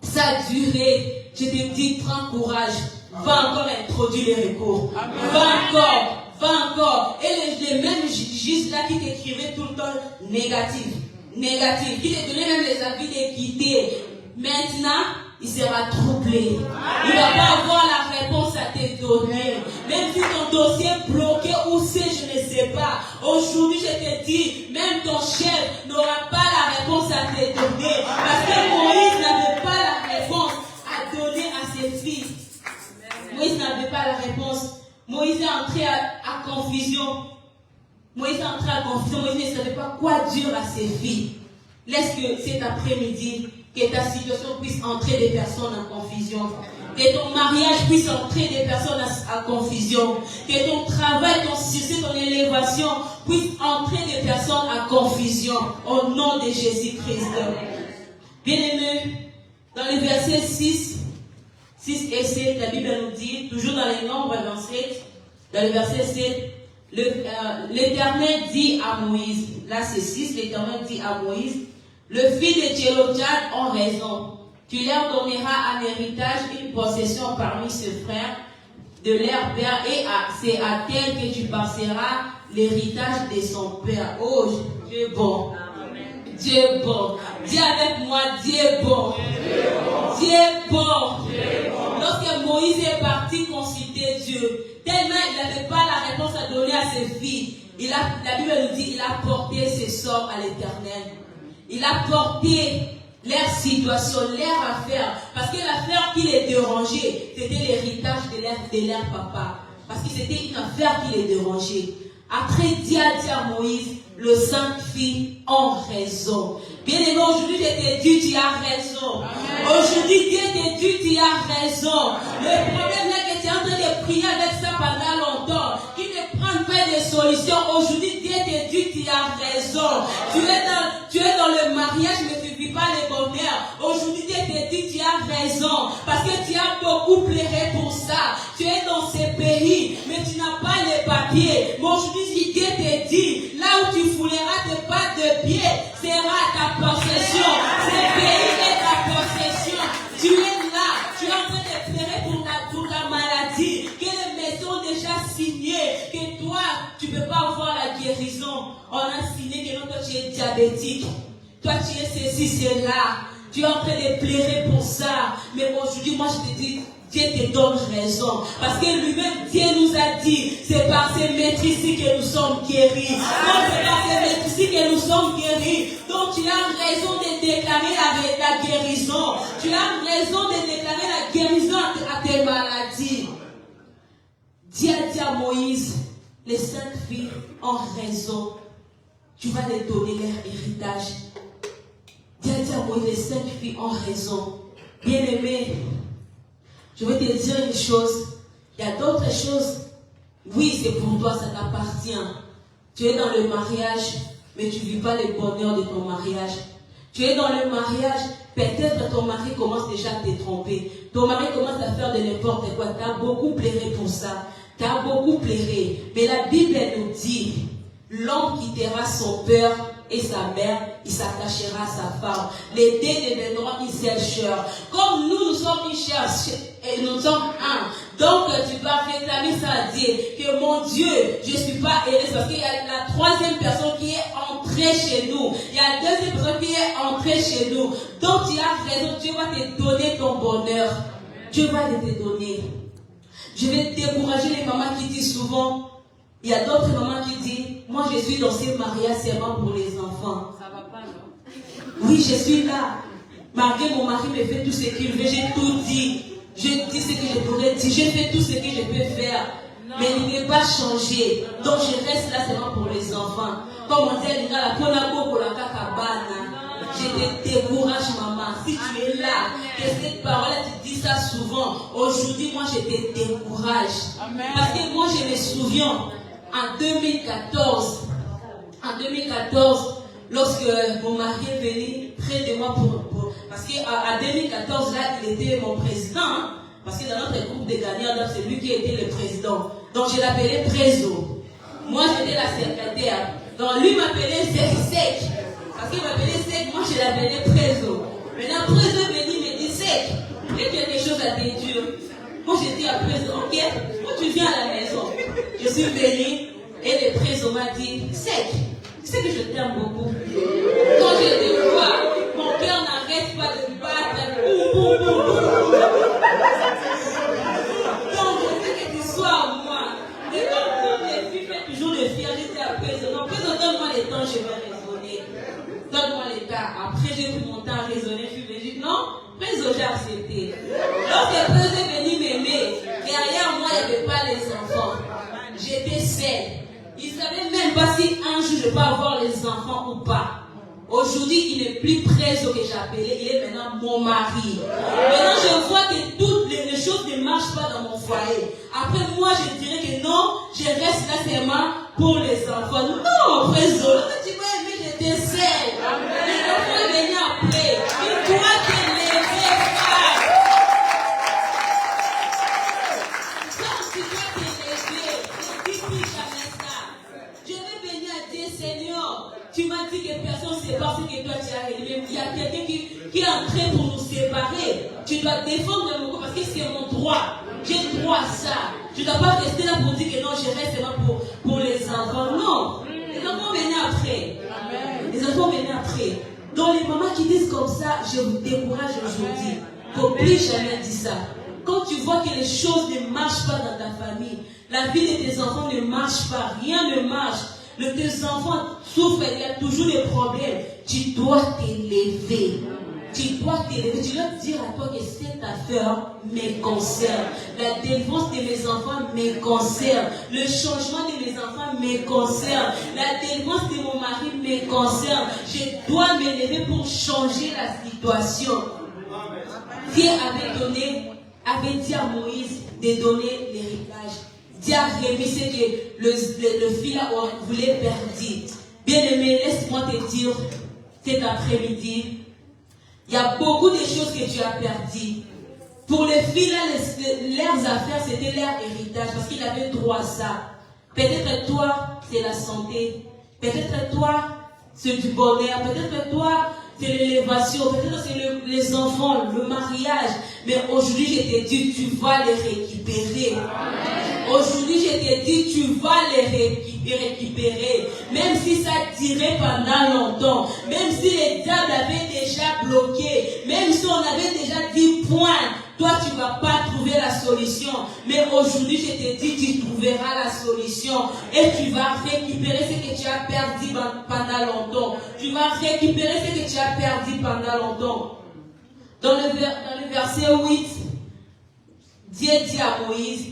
Ça a duré. Je te dis, prends courage. Va encore introduire les recours. Va encore. Et les mêmes juges là qui t'écrivaient tout le temps négatif, qui te donnaient même les avis de quitter. Maintenant, il sera troublé. Il ne va pas avoir la réponse à te donner. Même si ton dossier est bloqué ou c'est, je ne sais pas. Aujourd'hui, je te dis, même ton chef n'aura pas la réponse à te donner. Parce que Moïse n'avait pas la réponse à donner à ses fils. Moïse n'avait pas la réponse. Moïse est entré à confusion. Moïse ne savait pas quoi dire à ses filles. Laisse que cet après-midi, que ta situation puisse entrer des personnes en confusion. Que ton mariage puisse entrer des personnes en confusion. Que ton travail, ton succès, ton élévation puisse entrer des personnes en confusion. Au nom de Jésus-Christ. Bien-aimés, dans les versets 6 et 7, la Bible nous dit, toujours dans les Nombres 27, dans le verset 7, l'Éternel dit à Moïse, là c'est 6, l'Éternel dit à Moïse, le fils de Tchélophad ont raison. Tu leur donneras en héritage une possession parmi ses frères de leur père et c'est à tel que tu passeras l'héritage de son père. Oh, Dieu est bon. Dieu est bon. Dis avec moi, Dieu est bon. Dieu est bon. Lorsque Moïse est parti consulter Dieu, tellement il n'avait pas la réponse à donner à ses filles, la Bible nous dit, il a porté ses sorts à l'Éternel. Il a porté leur situation, leur affaire. Parce que l'affaire qui les dérangeait, c'était l'héritage de leur papa. Parce que c'était une affaire qui les dérangeait. Après, Dieu a dit à Moïse, les 5 filles ont raison. Bien aimé, aujourd'hui, Dieu te dit, tu as raison. Aujourd'hui, Dieu te dit, tu as raison. Le problème là que tu es en train de prier avec ça pendant longtemps, qui ne prend pas de solution, aujourd'hui, Dieu te dit, tu as raison. Tu es dans le mariage, mais tu ne vis pas le bonheur. Aujourd'hui, Dieu te dit, tu as raison. Parce que tu as beaucoup pleuré pour ça. Tu es dans ces pays, mais tu n'as pas les papiers. Mais aujourd'hui, Dieu te dit, là où tu fouleras tes pattes de pied, sera ta possession. Ce pays est ta possession. Tu es là, tu es en train de pleurer pour ta maladie, que les maisons ont déjà signé, que toi, tu ne peux pas avoir la guérison. On a signé que non, toi tu es diabétique, toi tu es ceci, c'est là. Tu es en train de pleurer pour ça. Mais aujourd'hui, moi je te dis, Dieu te donne raison. Parce que lui-même, Dieu nous a dit, c'est par ces maîtrises que nous sommes guéris. Donc c'est par ces maîtrises que nous sommes guéris. Donc tu as raison de déclarer la guérison. Tu as raison de déclarer la guérison à tes maladies. Dieu a dit à Moïse, les 5 filles ont raison. Tu vas les donner leur héritage. Dieu a dit à Moïse, les 5 filles ont raison. Bien-aimé, je vais te dire une chose. Il y a d'autres choses. Oui, c'est pour toi, ça t'appartient. Tu es dans le mariage, mais tu ne vis pas le bonheur de ton mariage. Tu es dans le mariage, peut-être ton mari commence déjà à te tromper. Ton mari commence à faire de n'importe quoi. Tu as beaucoup pleuré pour ça. Tu as beaucoup pleuré. Mais la Bible nous dit, l'homme quittera son père et sa mère, il s'attachera à sa femme. Les deux deviendront une seule chair. Comme nous sommes une chair et nous sommes un. Donc tu dois réclamer ça à Dieu. Que mon Dieu, je ne suis pas heureuse parce qu'il y a la 3e personne qui est entrée chez nous. Il y a la 2e personne qui est entrée chez nous. Donc tu as raison, Dieu va te donner ton bonheur. Dieu va te donner. Je vais décourager les mamans qui disent souvent, il y a d'autres mamans qui disent, moi je suis dans ces mariages seulement pour les enfants. Ça va pas, non? Oui, je suis là. Malgré mon mari me fait tout ce qu'il veut, j'ai tout dit. Je dis ce que je pourrais dire. J'ai fait tout ce que je peux faire. Mais il n'est pas changé. Donc je reste là seulement pour les enfants. Comme on dit, je te décourage, maman. Si tu es là, que cette parole, tu dis ça souvent. Aujourd'hui, moi, je te décourage. Parce que moi, je me souviens, en 2014, lorsque mon mari est venu près de moi parce qu'en 2014, là, il était mon président. Hein, parce que dans notre groupe de gagnants, c'est lui qui était le président. Donc, je l'appelais Préso. Moi, j'étais la secrétaire. Donc, lui m'appelait Sec. Parce qu'il m'appelait Sec, moi, je l'appelais Préso. Maintenant, Préso est venu, il me dit Sec, j'ai quelque chose à te dire. Moi, j'ai dit à Préso, ok, quand tu viens à la maison, je suis venue et le Préso m'a dit Sec. Tu sais que je t'aime beaucoup. Quand je te vois, mon cœur n'arrête pas de battre. Boum. Donc, je veux que tu sois à moi. Mais quand les filles font toujours le fier, j'étais à Préso. Non, Préso, donne-moi le temps, je vais raisonner. Donne-moi le temps. Après, j'ai pris mon temps à raisonner. Je suis venue. Non, Préso, j'ai accepté. Lorsque Préso est venu m'aimer, derrière moi, il n'y avait pas les enfants. J'étais seule. Il ne savait même pas si un jour je peux avoir les enfants ou pas. Aujourd'hui, il n'est plus Préso que j'appelais, il est maintenant mon mari. Maintenant, je vois que toutes les choses ne marchent pas dans mon foyer. Après, moi, je dirais que non, je reste là seulement pour les enfants. Non, Préso, lorsque tu m'as aimé, j'étais seule. Les enfants sont venus après. Il doit te lever, frère. Quand tu dois te lever, ne dis plus jamais ça. Je vais venir à Dieu, Seigneur. Tu m'as dit que personne ne sait pas ce que toi tu as réglé. Il y a quelqu'un qui est en train pour nous séparer. Tu dois défendre mon corps parce que c'est mon droit. J'ai droit à ça. Je ne dois pas rester là pour dire que non, je reste seulement pour les enfants. Non. Les enfants viennent après. Les enfants viennent après. Donc les mamans qui disent comme ça, je vous décourage aujourd'hui. Il ne faut plus jamais dire ça. Quand tu vois que les choses ne marchent pas dans ta famille, la vie de tes enfants ne marche pas, rien ne marche. Tes enfants souffrent, il y a toujours des problèmes. Tu dois t'élever. Tu dois t'élever. Tu dois dire à toi que cette affaire me concerne. La délivrance de mes enfants me concerne. Le changement de mes enfants me concerne. La délivrance de mon mari me concerne. Je dois m'élever pour changer la situation. Dieu avait dit à Moïse de donner l'héritage. Dieu a remis ce que le fils voulait perdre. Bien-aimé, laisse-moi te dire, cet après-midi, il y a beaucoup de choses que tu as perdues. Pour les filles, leurs affaires, c'était leur héritage, parce qu'ils avaient droit à ça. Peut-être toi, c'est la santé. Peut-être toi, c'est du bonheur. Peut-être toi, c'est l'élévation. Peut-être c'est les enfants, le mariage. Mais aujourd'hui, je te dis, tu vas les récupérer. Aujourd'hui, je te dis, tu vas les récupérer. Même si ça tirait pendant longtemps. Même si les diables avaient déjà bloqué. Même si on avait déjà dit point. Toi, tu ne vas pas trouver la solution. Mais aujourd'hui, je te dis, tu trouveras la solution. Et tu vas récupérer ce que tu as perdu pendant longtemps. Tu vas récupérer ce que tu as perdu pendant longtemps. Dans le verset 8, Dieu dit à Moïse,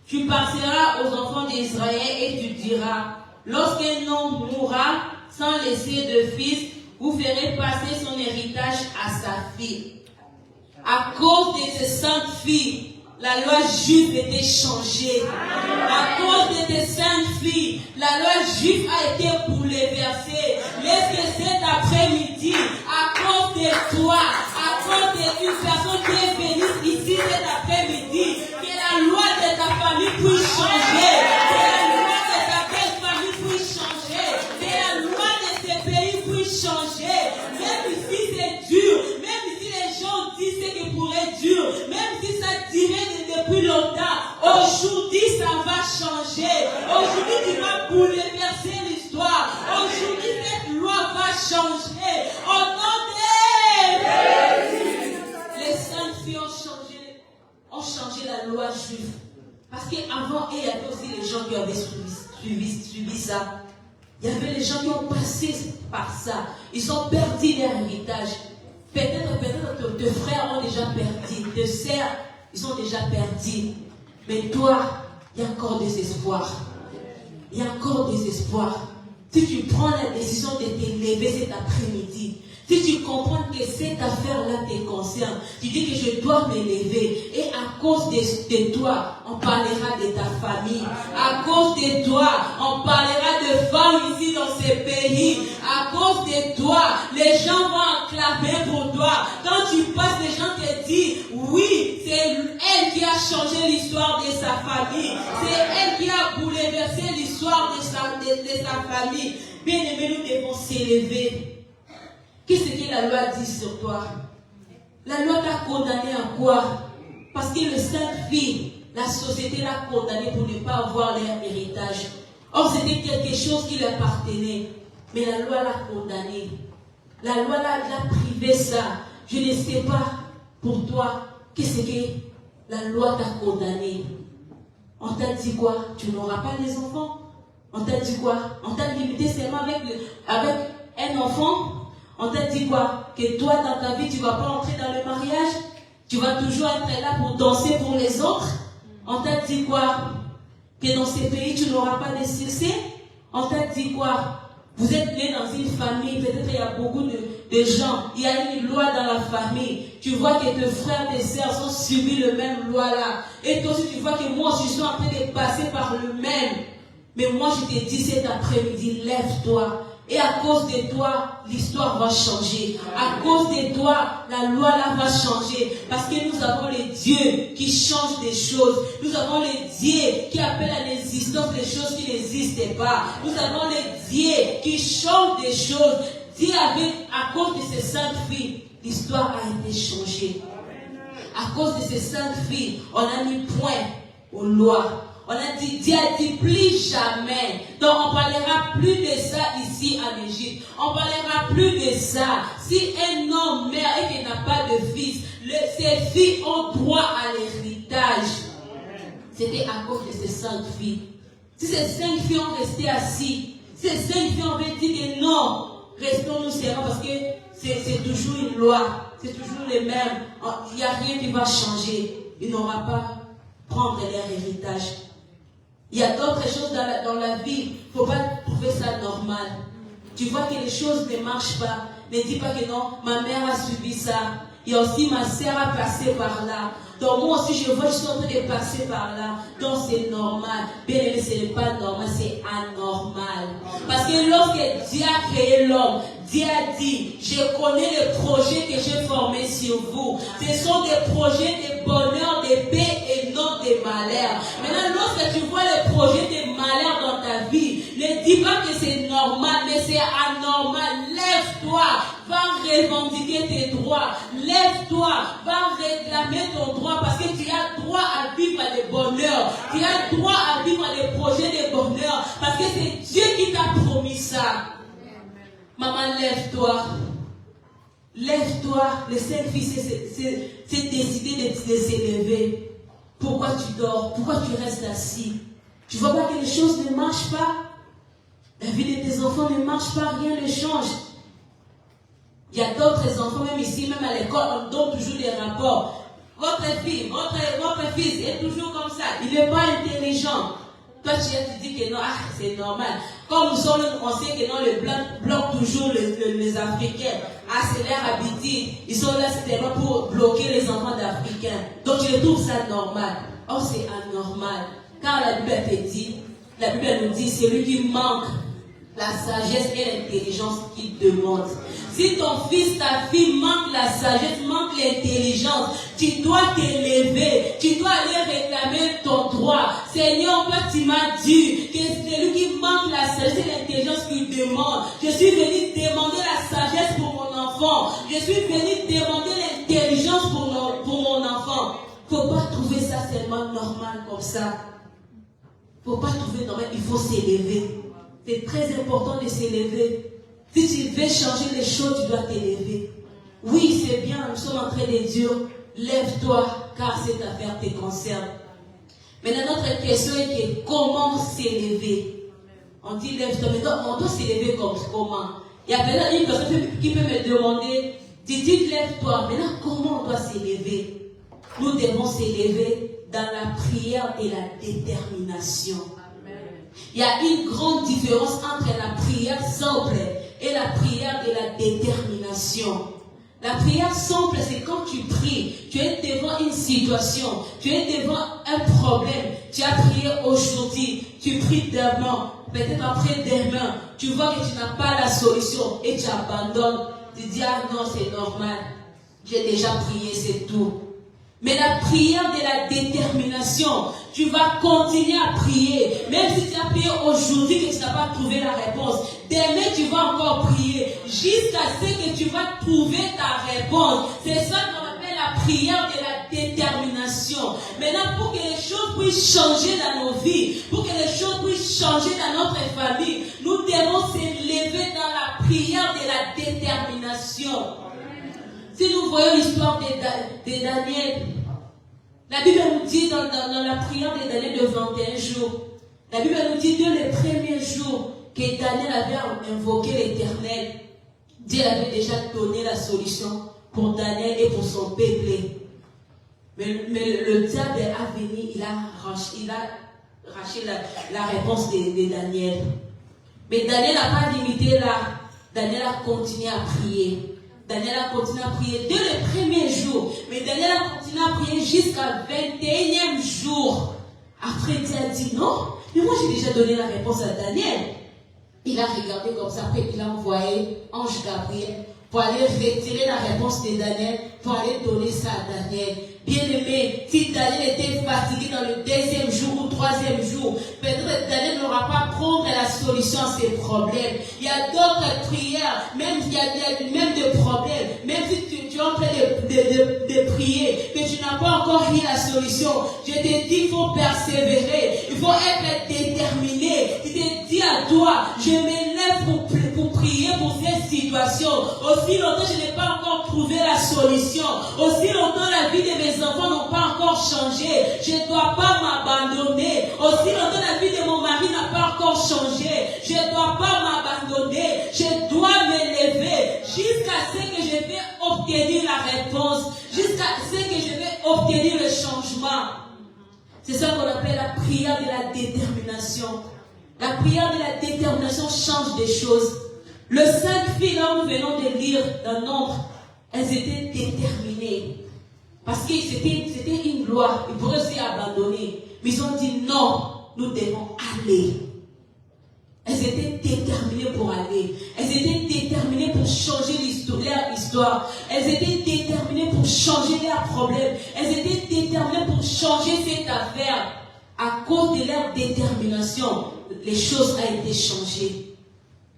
tu passeras aux enfants d'Israël et tu diras, lorsqu'un homme mourra sans laisser de fils, vous ferez passer son héritage à sa fille. À cause de ces saintes filles, la loi juive était changée. À cause de tes saintes filles, la loi juive a été bouleversée. Laisse cet après-midi, à cause de toi, à cause d'une personne qui est venue ici cet après-midi, que la loi de ta famille puisse changer. Que la loi de ta belle famille puisse changer. Que la loi de tes pays puisse changer. Même si c'est dur, même si les gens disent ce qui pourrait être dur, même si ça dirait depuis longtemps, aujourd'hui ça va changer. Aujourd'hui tu vas bouleverser l'histoire. Aujourd'hui cette loi va changer. Au nom de les saintes filles ont changé la loi juive. Parce qu'avant, il y avait aussi les gens qui avaient subi ça. Il y avait les gens qui ont passé par ça. Ils ont perdu leur héritage. Peut-être tes frères ont déjà perdu, tes sœurs, ils ont déjà perdu. Mais toi, il y a encore des espoirs. Il y a encore des espoirs. Si tu prends la décision de t'élever cet après-midi, si tu comprends que cette affaire-là te concerne, tu dis que je dois m'élever. Et à cause de toi, on parlera de ta famille. À cause de toi, on parlera de femmes ici dans ce pays. À cause de toi, les gens vont acclamer pour toi. Quand tu passes, les gens te disent, oui, c'est elle qui a changé l'histoire de sa famille. C'est elle qui a bouleversé l'histoire de sa famille. Bien aimé, nous devons s'élever. Qu'est-ce que la loi dit sur toi? La loi t'a condamné à quoi? Parce que le Saint-Fils, la société l'a condamné pour ne pas avoir leur héritage. Or, c'était quelque chose qui lui appartenait. Mais la loi l'a condamné. La loi l'a privé ça. Je ne sais pas pour toi, qu'est-ce que la loi t'a condamné? On t'a dit quoi? Tu n'auras pas les enfants? On t'a dit quoi? On t'a limité seulement avec un enfant? On t'a dit quoi? Que toi, dans ta vie, tu ne vas pas entrer dans le mariage? Tu vas toujours être là pour danser pour les autres? On t'a dit quoi? Que dans ces pays, tu n'auras pas de succès? On t'a dit quoi? Vous êtes né dans une famille, peut-être il y a beaucoup de gens, il y a une loi dans la famille. Tu vois que tes frères, tes sœurs ont subi le même loi-là. Et toi aussi, tu vois que moi aussi, je suis en train de passer par le même. Mais moi, je te dis cet après-midi, lève-toi. Et à cause de toi, l'histoire va changer. À cause de toi, la loi là va changer. Parce que nous avons les dieux qui changent des choses. Nous avons les dieux qui appellent à l'existence des choses qui n'existaient pas. Nous avons les dieux qui changent des choses. Dieu avait, à cause de ces saintes filles, l'histoire a été changée. À cause de ces saintes filles, on a mis point aux lois. On a dit, Dieu a dit plus jamais. Donc on ne parlera plus de ça ici en Égypte. On ne parlera plus de ça. Si un homme meurt et qu'il n'a pas de fils, ses filles ont droit à l'héritage. C'était à cause de ces 5 filles. Si ces 5 filles ont resté assises, ces 5 filles ont dit que non, restons nous serrants parce que c'est toujours une loi. C'est toujours les mêmes. Il n'y a rien qui va changer. Ils n'auront pas prendre leur héritage. Il y a d'autres choses dans la vie. Il ne faut pas trouver ça normal. Tu vois que les choses ne marchent pas. Ne dis pas que non, ma mère a subi ça. Et aussi ma sœur a passé par là. Donc moi aussi je vois, je suis en train de passer par là. Donc c'est normal. Bien aimé, ce n'est pas normal, c'est anormal. Parce que lorsque Dieu a créé l'homme, Dieu a dit, je connais les projets que j'ai formés sur vous. Ce sont des projets de bonheur, de paix et non de malheur. Maintenant, lorsque tu vois les projets de malheur dans ta vie, ne dis pas que c'est normal, mais c'est anormal. Lève-toi, va revendiquer tes droits. Lève-toi, va réclamer ton droit parce que tu as droit à vivre à des bonheurs. Tu as droit à vivre à des projets de bonheur parce que c'est Dieu qui t'a promis ça. Maman, lève-toi. Lève-toi. Le Saint-Fils s'est décidé de s'élever. Pourquoi tu dors? Pourquoi tu restes assis? Tu vois pas que les choses ne marchent pas? La vie de tes enfants ne marche pas, rien ne change. Il y a d'autres enfants, même ici, même à l'école, on donne toujours des rapports. Votre fille, votre fils est toujours comme ça. Il n'est pas intelligent. Toi, tu dis que non, c'est normal. Comme nous sommes, on sait que non, le blanc bloque toujours les Africains. C'est leur habitude. Ils sont là, c'était pas pour bloquer les enfants d'Africains. Donc, je trouve ça normal. Or, c'est anormal. Quand la Bible te dit, la Bible nous dit, c'est lui qui manque la sagesse et l'intelligence qu'il demande. Si ton fils, ta fille manque la sagesse, manque l'intelligence, tu dois t'élever, tu dois aller réclamer ton droit. Seigneur, toi tu m'as dit que c'est lui qui manque la sagesse et l'intelligence qu'il demande. Je suis venu demander la sagesse pour mon enfant. Je suis venu demander l'intelligence pour mon enfant. Il ne faut pas trouver ça seulement normal comme ça. Il ne faut pas trouver normal, il faut s'élever. C'est très important de s'élever. Si tu veux changer les choses, tu dois t'élever. Oui, c'est bien, nous sommes en train de dire, lève-toi, car cette affaire te concerne. Maintenant, notre question est que comment s'élever? On dit lève-toi, mais on doit s'élever comment? Il y a peut-être une personne qui peut me demander, tu dis lève-toi. Maintenant, comment on doit s'élever? Nous devons s'élever dans la prière et la détermination. Il y a une grande différence entre la prière simple et la prière et la détermination. La prière simple, c'est quand tu pries, tu es devant une situation, tu es devant un problème, tu as prié aujourd'hui, tu pries demain, peut-être après-demain, tu vois que tu n'as pas la solution et tu abandonnes, tu dis ah non c'est normal, j'ai déjà prié, c'est tout. Mais la prière de la détermination, tu vas continuer à prier. Même si tu as prié aujourd'hui et que tu n'as pas trouvé la réponse, demain tu vas encore prier jusqu'à ce que tu vas trouver ta réponse. C'est ça qu'on appelle la prière de la détermination. Maintenant, pour que les choses puissent changer dans nos vies, pour que les choses puissent changer dans notre famille, nous devons s'élever dans la prière de la détermination. Si nous voyons l'histoire de Daniel, la Bible nous dit dans la prière de Daniel de 21 jours, la Bible nous dit dès les premiers jours que Daniel avait invoqué l'Éternel, Dieu avait déjà donné la solution pour Daniel et pour son peuple. Mais le diable est venu, il a arraché la réponse de Daniel. Mais Daniel n'a pas limité là, Daniel a continué à prier. Daniel a continué à prier dès le premier jour. Mais Daniel a continué à prier jusqu'à 21e jour. Après, Dieu a dit non. Mais moi, j'ai déjà donné la réponse à Daniel. Il a regardé comme ça. Après, il a envoyé Ange Gabriel pour aller retirer la réponse de Daniel, pour aller donner ça à Daniel. Bien aimé, si Daniel était fatigué dans le deuxième jour ou troisième jour, peut-être Daniel n'aura pas prendre la solution à ses problèmes. Il y a d'autres prières, même il y a même des problèmes, même si tu es en train de prier, que tu n'as pas encore eu la solution. Je te dis qu'il faut persévérer, il faut être déterminé. Tu te dis à toi, je m'élève pour prier pour cette situation. Aussi longtemps je n'ai pas encore trouvé la solution, aussi longtemps la vie de mes enfants n'ont pas encore changé, je ne dois pas m'abandonner. Aussi longtemps la vie de mon mari n'a pas encore changé, je ne dois pas m'abandonner. Je dois m'élever jusqu'à ce que je vais obtenir la réponse, jusqu'à ce que je vais obtenir le changement. C'est ça qu'on appelle la prière de la détermination. La prière de la détermination change des choses. Les 5 filles là, nous venons de lire dans Nombre, elles étaient déterminées. Parce que c'était une loi, ils pourraient aussi abandonner. Mais ils ont dit non, nous devons aller. Elles étaient déterminées pour aller. Elles étaient déterminées pour changer leur histoire. Elles étaient déterminées pour changer leurs problèmes. Elles étaient déterminées pour changer cette affaire. À cause de leur détermination, les choses ont été changées.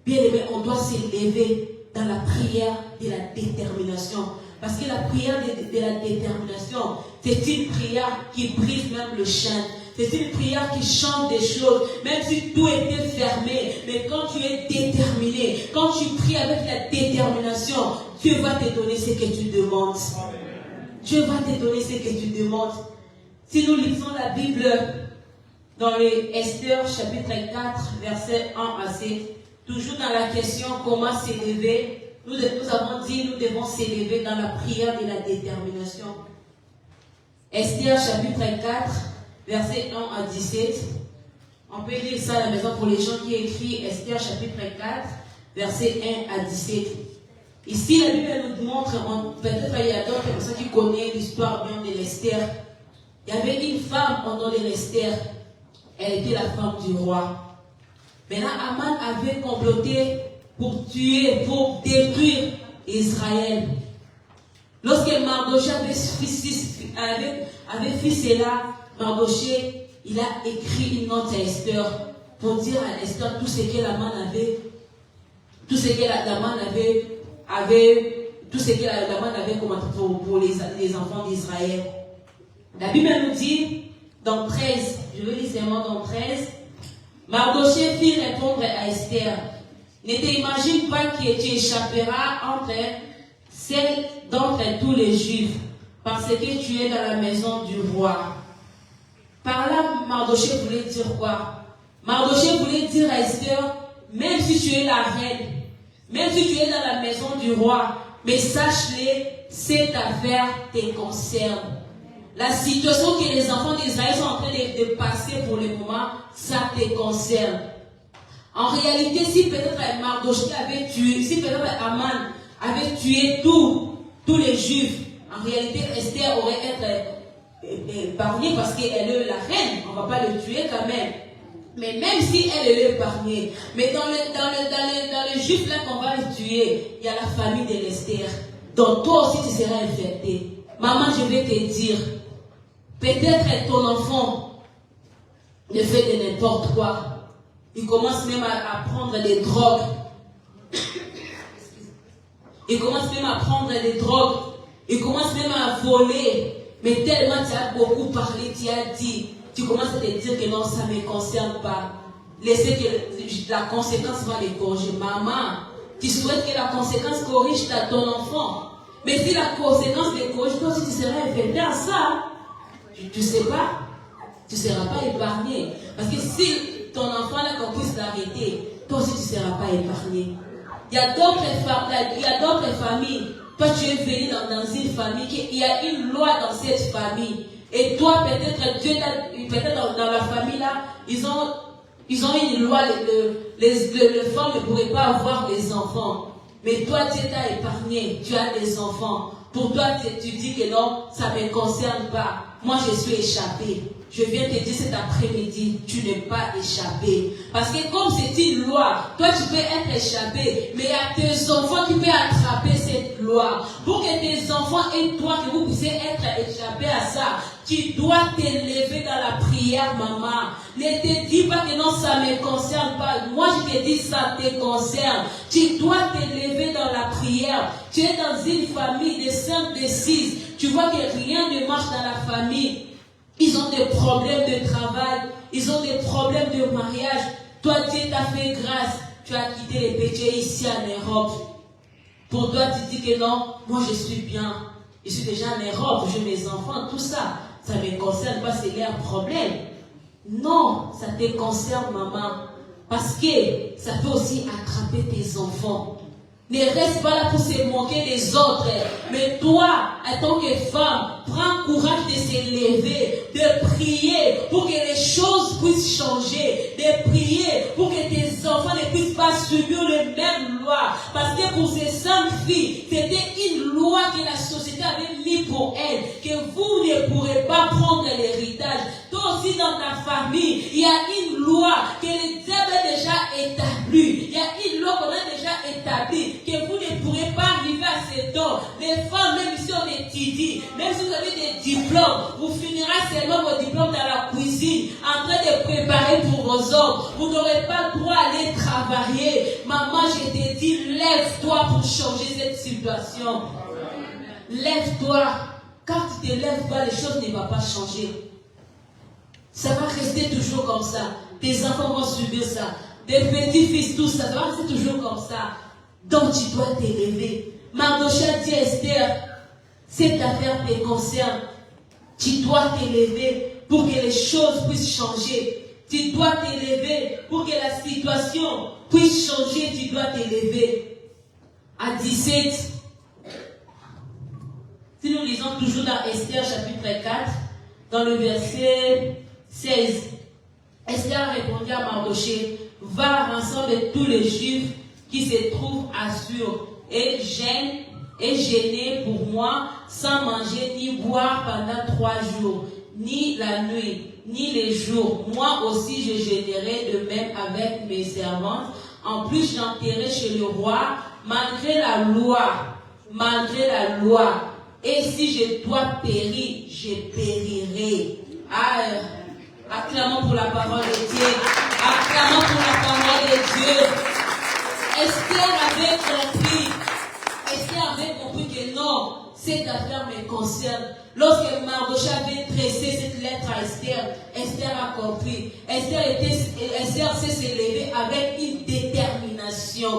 Bien aimé, on doit s'élever dans la prière de la détermination. Parce que la prière de la détermination, c'est une prière qui brise même le chêne. C'est une prière qui change des choses, même si tout était fermé. Mais quand tu es déterminé, quand tu pries avec la détermination, Dieu va te donner ce que tu demandes. Dieu va te donner ce que tu demandes. Si nous lisons la Bible dans les Esther chapitre 4, versets 1 à 7, toujours dans la question comment s'élever, nous avons dit nous devons s'élever dans la prière de la détermination. Esther chapitre 4, versets 1 à 17. On peut lire ça à la maison pour les gens qui écrivent Esther chapitre 4, versets 1 à 17. Ici, la Bible nous montre, peut-être il y a d'autres personnes qui connaissent l'histoire bien de l'Esther. Il y avait une femme au nom de l'Esther. Elle était la femme du roi. Maintenant, Aman avait comploté pour tuer, pour détruire Israël. Lorsque Mardoché avait fait cela, Mardoché, il a écrit une note à Esther pour dire à Esther tout ce que Aman avait, tout ce que Aman avait commenté pour les enfants d'Israël. La Bible nous dit, dans 13, je vais lire seulement dans 13, Mardoché fit répondre à Esther, ne t'imagine pas que tu échapperas entre celles d'entre tous les Juifs, parce que tu es dans la maison du roi. Par là, Mardoché voulait dire quoi? Mardoché voulait dire à Esther, même si tu es la reine, Même si tu es dans la maison du roi, mais sache-le, cette affaire te concerne. La situation que les enfants d'Israël sont en train de passer pour le moment, ça te concerne. En réalité, si peut-être Mardochée avait tué, si peut-être Aman avait tué tous les Juifs, en réalité, Esther aurait été épargnée parce qu'elle est la reine. On ne va pas le tuer quand même. Mais même si elle est épargnée, mais dans le Juif là qu'on va le tuer, il y a la famille de l'Esther. Donc toi aussi tu seras infecté. Maman, je vais te dire, peut-être ton enfant ne fait de n'importe quoi. Il commence même à prendre des drogues. Il commence même à prendre des drogues. Il commence même à voler. Mais tellement tu as beaucoup parlé, tu as dit, tu commences à te dire que non, ça ne me concerne pas. Laissez que la conséquence va les corriger. Maman, tu souhaites que la conséquence corrige ton enfant. Mais si la conséquence les corrige, toi aussi tu seras infecté à ça. Tu ne sais pas. Tu ne seras pas épargné. Parce que si ton enfant là qu'on puisse l'arrêter, toi aussi tu ne seras pas épargné. Il y a d'autres familles. Toi tu es venu dans une famille, il y a une loi dans cette famille. Et toi peut-être Dieu peut-être dans la famille là, ils ont une loi, les femmes ne pourraient pas avoir des enfants. Mais toi tu t'es épargné, tu as des enfants. Pour toi tu dis que non, ça ne me concerne pas. Moi je suis échappé. Je viens te dire cet après-midi, tu n'es pas échappé. Parce que comme c'est une loi, toi tu peux être échappé, mais il y a tes enfants qui peuvent attraper cette loi. Pour que tes enfants et toi, que vous puissiez être échappé à ça, tu dois t'élever dans la prière, maman. Ne te dis pas que non, ça ne me concerne pas. Moi je te dis, ça te concerne. Tu dois t'élever dans la prière. Tu es dans une famille de 5, de 6. Tu vois que rien ne marche dans la famille. Ils ont des problèmes de travail, ils ont des problèmes de mariage. Toi, Dieu t'a fait grâce. Tu as quitté les péchés ici en Europe. Pour toi, tu dis que non, moi je suis bien. Je suis déjà en Europe, j'ai mes enfants, tout ça. Ça ne me concerne pas, c'est leur problème. Non, ça te concerne, maman. Parce que ça peut aussi attraper tes enfants. Ne reste pas là pour se moquer des autres. Mais toi, en tant que femme, prends courage de s'élever, de prier pour que les choses puissent changer, de prier pour que tes enfants ne puissent pas subir les mêmes lois. Parce que pour ces 5 filles, c'était une loi que la société avait mis pour elles, que vous ne pourrez pas prendre l'héritage. Toi aussi dans ta famille, il y a une loi que le diable a déjà établie. Il y a une loi qu'on a déjà établie, que vous ne pourrez pas arriver à ces dons. Les femmes, même si on étudie, même si vous avez des diplômes, vous finirez seulement vos diplômes dans la cuisine, en train de préparer pour vos hommes. Vous n'aurez pas le droit à aller travailler. Maman, je te dis, lève-toi pour changer cette situation. Lève-toi. Quand tu te lèves pas, les choses ne vont pas changer. Ça va rester toujours comme ça. Tes enfants vont subir ça. Des petits-fils, tout ça, ça va rester toujours comme ça. Donc tu dois t'élever. Mardochée dit à Esther, cette affaire te concerne. Tu dois t'élever pour que les choses puissent changer. Tu dois t'élever pour que la situation puisse changer. Tu dois t'élever. À 17, si nous lisons toujours dans Esther chapitre 4, dans le verset 16, Esther répondit à Mardochée, va rassembler tous les Juifs qui se trouvent à Sur et gêner pour moi sans manger ni boire pendant 3 jours, ni la nuit, ni les jours. Moi aussi je gênerai de même avec mes servantes. En plus j'enterrai chez le roi malgré la loi. Et si je dois périr, je périrai. Acclamons pour la parole de Dieu. Acclamons pour la parole de Dieu. Esther avait compris que non, cette affaire me concerne. Lorsque Mardochée avait dressé cette lettre à Esther, Esther a compris. Esther s'est élevée avec une détermination.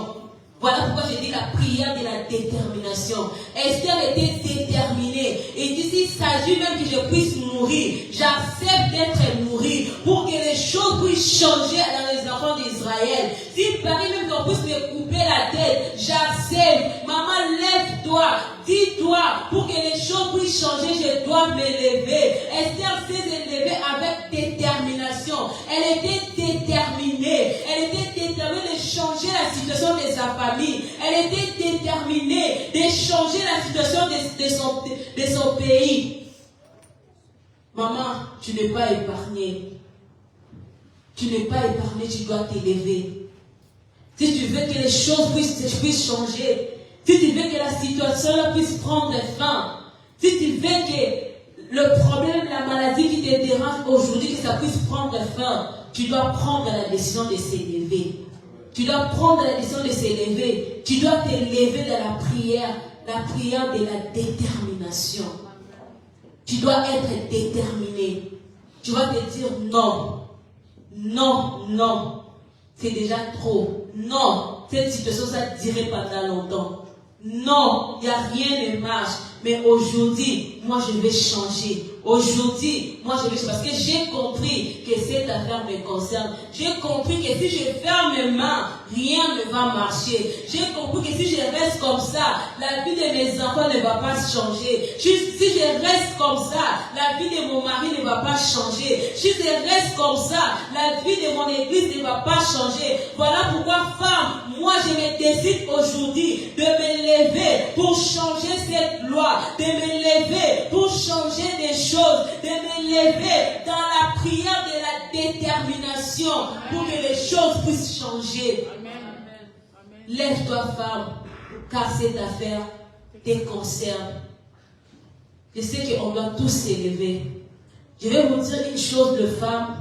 Voilà pourquoi je dis la prière de la détermination. Esther était déterminée. Et dit, s'il s'agit même que je puisse mourir, j'accepte d'être mourir pour que les choses puissent changer dans les enfants enfants d'Israël. S'il paraît même qu'on puisse me couper la tête, j'accepte. Maman, lève-toi. Dis-toi, pour que les choses puissent changer, je dois m'élever. Esther s'est élevée avec détermination. Elle était déterminée. Elle était déterminée de changer la situation de sa famille. Elle était déterminée de changer la situation de son pays. Maman, tu n'es pas épargnée. Tu n'es pas épargnée, tu dois t'élever. Si tu veux que les choses puissent changer, si tu veux que la situation là puisse prendre fin, si tu veux que le problème, la maladie qui te dérange aujourd'hui, que ça puisse prendre fin, tu dois prendre la décision de s'élever. Tu dois prendre la décision de s'élever. Tu dois t'élever dans la prière de la détermination. Tu dois être déterminé. Tu vas te dire non. Non, non. C'est déjà trop. Non, cette situation, ça durerait pendant longtemps. Non, il n'y a rien ne marche. Mais aujourd'hui, moi je vais changer. Aujourd'hui, moi je vais changer. Parce que j'ai compris que cette affaire me concerne. J'ai compris que si je ferme mes mains, rien ne va marcher. J'ai compris que si je reste comme ça, la vie de mes enfants ne va pas changer. Si je reste comme ça, la vie de mon mari ne va pas changer. Si je reste comme ça, la vie de mon église ne va pas changer. Voilà pourquoi, femme, moi je me décide aujourd'hui de me lever pour changer cette loi. De me lever pour changer des choses, de me lever dans la prière de la détermination pour que les choses puissent changer. Lève-toi, femme, car cette affaire te concerne. Je sais qu'on doit tous s'élever. Je vais vous dire une chose de femme.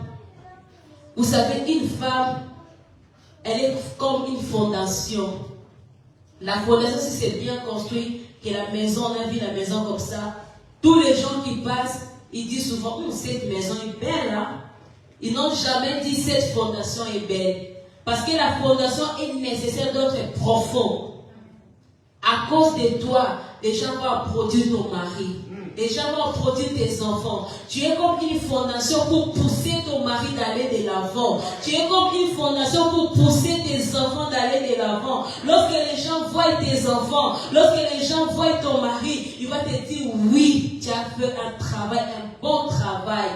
Vous savez, une femme, elle est comme une fondation. La fondation, si c'est bien construit, que la maison, on a vu la maison comme ça, tous les gens qui passent, ils disent souvent, cette maison est belle, hein? Ils n'ont jamais dit, cette fondation est belle. Parce que la fondation est nécessaire d'être profond. À cause de toi, les gens vont produire ton mari. Les gens vont produire tes enfants. Tu es comme une fondation pour pousser ton mari d'aller de l'avant. Tu es comme une fondation pour pousser tes enfants d'aller de l'avant. Lorsque les gens voient tes enfants, lorsque les gens voient ton mari, il va te dire oui, tu as fait un travail, un bon travail.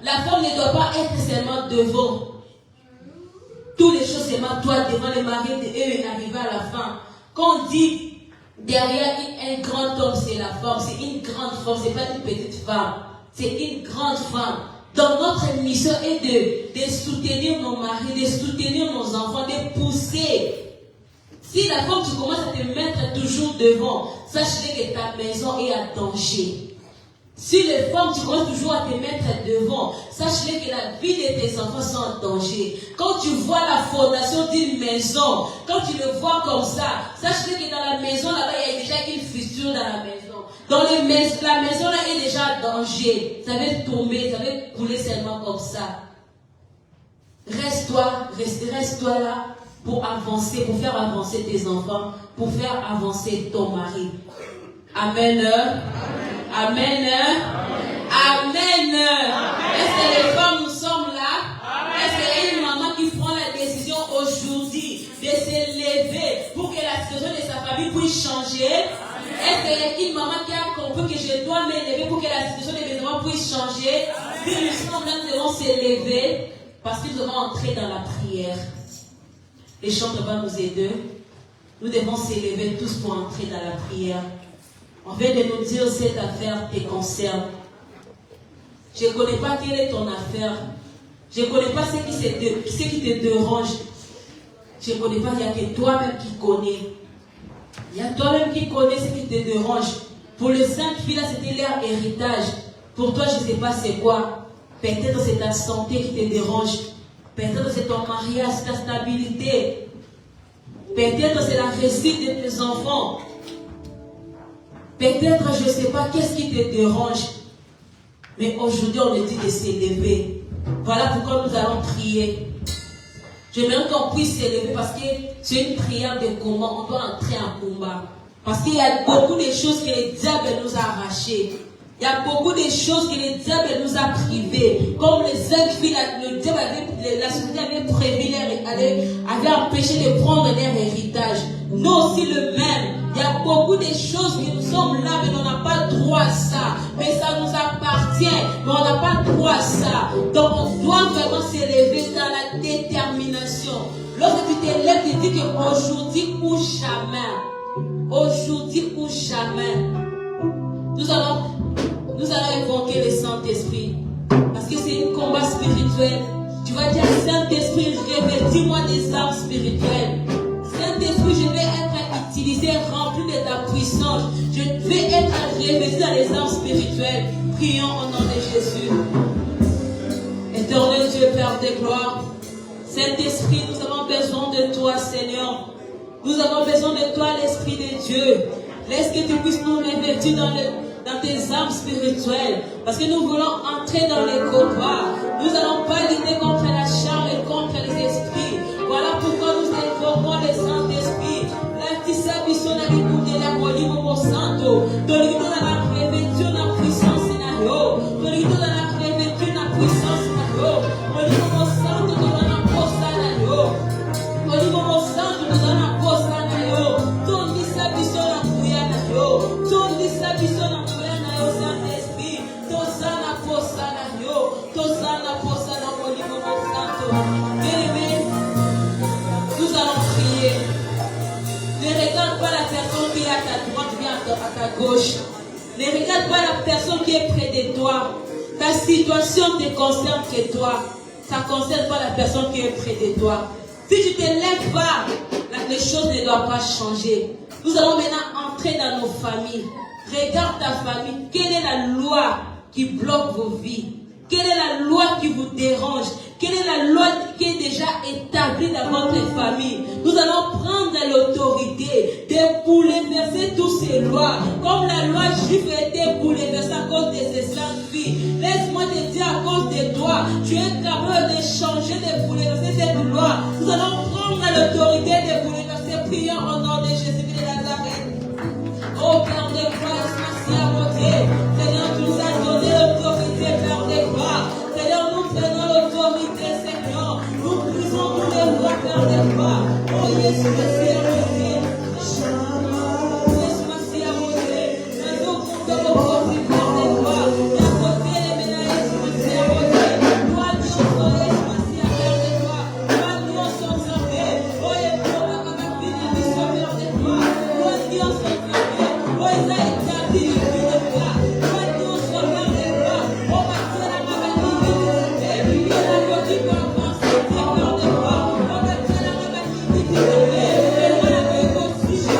La femme ne doit pas être seulement devant. Toutes les choses seulement toi devant le mari et arriver à la fin. Quand on dit derrière un grand homme, c'est la femme, c'est une grande femme, c'est pas une petite femme, c'est une grande femme. Donc notre mission est de soutenir nos maris, de soutenir nos enfants, de pousser. Si la femme, tu commences à te mettre toujours devant, sache que ta maison est en danger. Si les femmes, tu commences toujours à te mettre devant, sache que la vie de tes enfants sont en danger. Quand tu vois la fondation d'une maison, quand tu le vois comme ça, sache que dans la maison, là-bas, il y a déjà une fissure dans la maison. La maison, là, est déjà en danger. Ça va tomber, ça va couler seulement comme ça. Reste-toi là pour avancer, pour faire avancer tes enfants, pour faire avancer ton mari. Amen. Amen. Amen. Est-ce que les femmes, nous sommes là? Est-ce qu'il y a une maman qui prend la décision aujourd'hui de se lever pour que la situation de sa famille puisse changer? Est-ce qu'il y a une maman qui a compris que je dois me lever pour que la situation de mes enfants puisse changer? Si nous sommes là, nous devons se lever parce que nous devons entrer dans la prière. Les chants vont nous aider. Nous devons s'élever tous pour entrer dans la prière. On vient de nous dire cette affaire te concerne. Je ne connais pas quelle est ton affaire. Je ne connais pas ce qui te dérange. Je ne connais pas, il n'y a que toi-même qui connais. Il y a toi-même qui connais ce qui te dérange. Pour les 5 filles, là, c'était leur héritage. Pour toi, je ne sais pas c'est quoi. Peut-être c'est ta santé qui te dérange. Peut-être c'est ton mariage, c'est ta stabilité. Peut-être c'est la réussite de tes enfants. Peut-être, je ne sais pas, qu'est-ce qui te dérange. Mais aujourd'hui, on nous dit de s'élever. Voilà pourquoi nous allons prier. J'aimerais qu'on puisse s'élever parce que c'est une prière de combat. On doit entrer en combat. Parce qu'il y a beaucoup de choses que le diable nous a arrachées. Il Il y a beaucoup de choses que le diable nous a privées. Comme les 5 filles, le diable la société avait prévu, avait empêché de prendre leur héritage. Nous aussi le même. Il y a beaucoup de choses que nous sommes là, mais on n'a pas droit à ça. Mais ça nous appartient, mais on n'a pas droit à ça. Donc on doit vraiment s'élever dans la détermination. Lorsque tu t'élèves, tu dis qu'aujourd'hui ou jamais, aujourd'hui ou jamais, nous allons invoquer le Saint-Esprit. Parce que c'est un combat spirituel. Tu vas dire, Saint-Esprit, revêtis-moi des armes spirituelles. Saint-Esprit, je vais être utilisé, rempli de ta puissance. Je vais être revêtu dans les armes spirituelles. Prions au nom de Jésus. Éternel Dieu, Père de gloire. Saint-Esprit, nous avons besoin de toi, Seigneur. Nous avons besoin de toi, l'Esprit de Dieu. Laisse que tu puisses nous revêtir dans tes armes spirituelles. Parce que nous voulons entrer dans les combats. Nous n'allons pas lutter contre la chair et contre les esprits. Voilà pourquoi nous invoquons le Saint-Esprit. La petite mission à l'écoute de la colline au Santo. De l'écoute dans la revêture de la puissance scénario. De l'écoute dans la revêture de la puissance scénario. De l'écoute au Santo dans la posta scénario. De l'écoute au Santo dans la posta scénario. Ton lisa mission à couillard scénario. Ton lisa mission à couillard scénario Saint-Esprit. Ton sana posta scénario. Ton sana posta dans le niveau au Santo. Bien-aimé, nous allons prier. Ne regarde pas la personne qui est à ta droite ou à ta gauche. Ne regarde pas la personne qui est près de toi. Ta situation ne te concerne que toi. Ça ne concerne pas la personne qui est près de toi. Si tu ne te lèves pas, les choses ne doivent pas changer. Nous allons maintenant entrer dans nos familles. Regarde ta famille. Quelle est la loi qui bloque vos vies? Quelle est la loi qui vous dérange? Quelle est la loi qui est déjà établie dans votre famille? Nous allons prendre l'autorité de bouleverser toutes ces lois. Comme la loi juive a été bouleversée à cause de ces 5 filles. Laisse-moi te dire, à cause de toi, tu es capable de changer, de bouleverser cette loi. Nous allons prendre l'autorité de bouleverser. Prions au nom de Jésus de Nazareth. Oh Père de gloire, merci à mon Dieu. Seigneur, tu nous as donné l'autorité, Père de gloire. Seigneur, nous prenons l'autorité, Seigneur. Nous brisons tous les lois, Père de gloire. Oh Jésus, merci à mon Dieu. Merci à mon Dieu. Nous comptons l'autorité, Père de gloire. Et à côté, les ménages, merci à mon Dieu. Nous addions son merci à Père de gloire. Nous addions son santé. Oh, et pour la capacité de Père de gloire. Nous addions son santé. Oh, ils ont établi le but de gloire. Nous addions son Père de gloire. Oh, parce que la capacité de santé. Et la côté pour avancer, Père de gloire. Oh, parce que la capacité de santé. Et voilà que aussi, je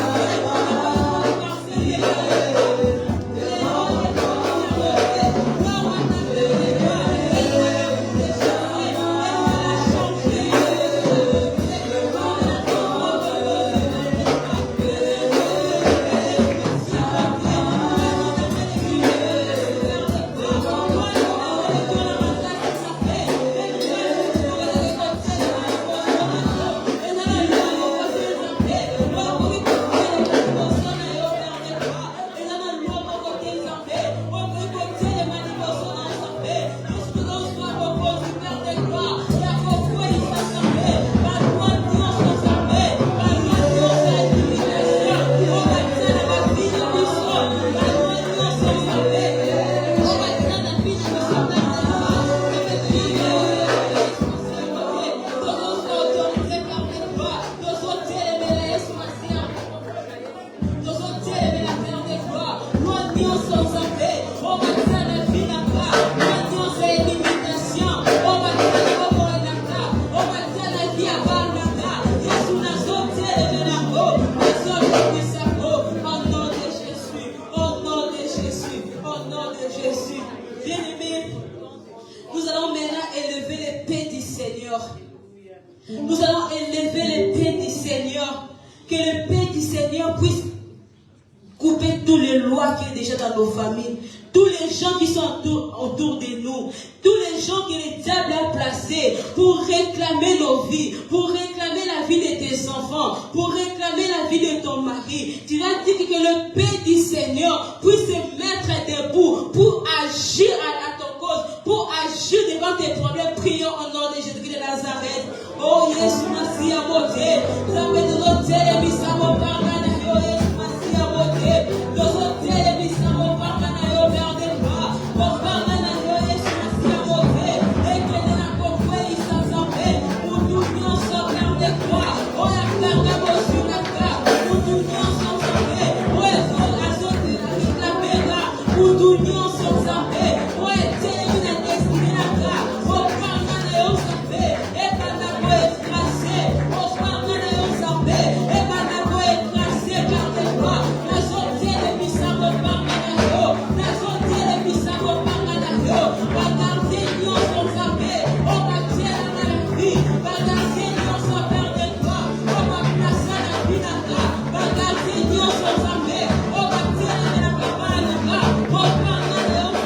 Nous allons élever l'épée du Seigneur. Que l'épée du Seigneur puisse couper toutes les lois qui sont déjà dans nos familles. Tous les gens qui sont autour de nous. Tous les gens que le diable a placés pour réclamer nos vies. Pour réclamer la la vie de tes enfants, pour réclamer la vie de ton mari. Tu vas dire que le paix du Seigneur puisse se mettre debout pour agir à ton cause, pour agir devant tes problèmes. Prions au nom de Jésus-Christ de Nazareth. Oh, Jésus, merci à beauté. Nous avons des hôtels et mis à mon pardon. Jésus, merci à beauté. Nos hôtels et mis à mon pardon. Perdez-moi. Mon pardon, Jésus, merci à beauté. Et que nous n'avons pas eu sans arrêt. Pour nous, nous sommes perdés quoi. Oh, la perdez-moi sur la terre. Pour nous, nous sommes arrêts. Oh, la zone de la pera. Pour nous, nous sommes arrêts. Oh, la télé, la destinée, la terre. Oh, pardon, Jésus, et pas la boîte tracée. Oh, pardon, Jésus, et pas la boîte tracée. Gardez-moi. La zone de Bissamo, pardon, la zone de Bissamo, pardon, regardez, nous sommes arrêts. On va tirer la vie. Regardez, nous sommes perdus de toi. On va placer la vie là. Regardez, nous sommes arrêts. On va tirer la cabane là. Oh, pardon, Jésus,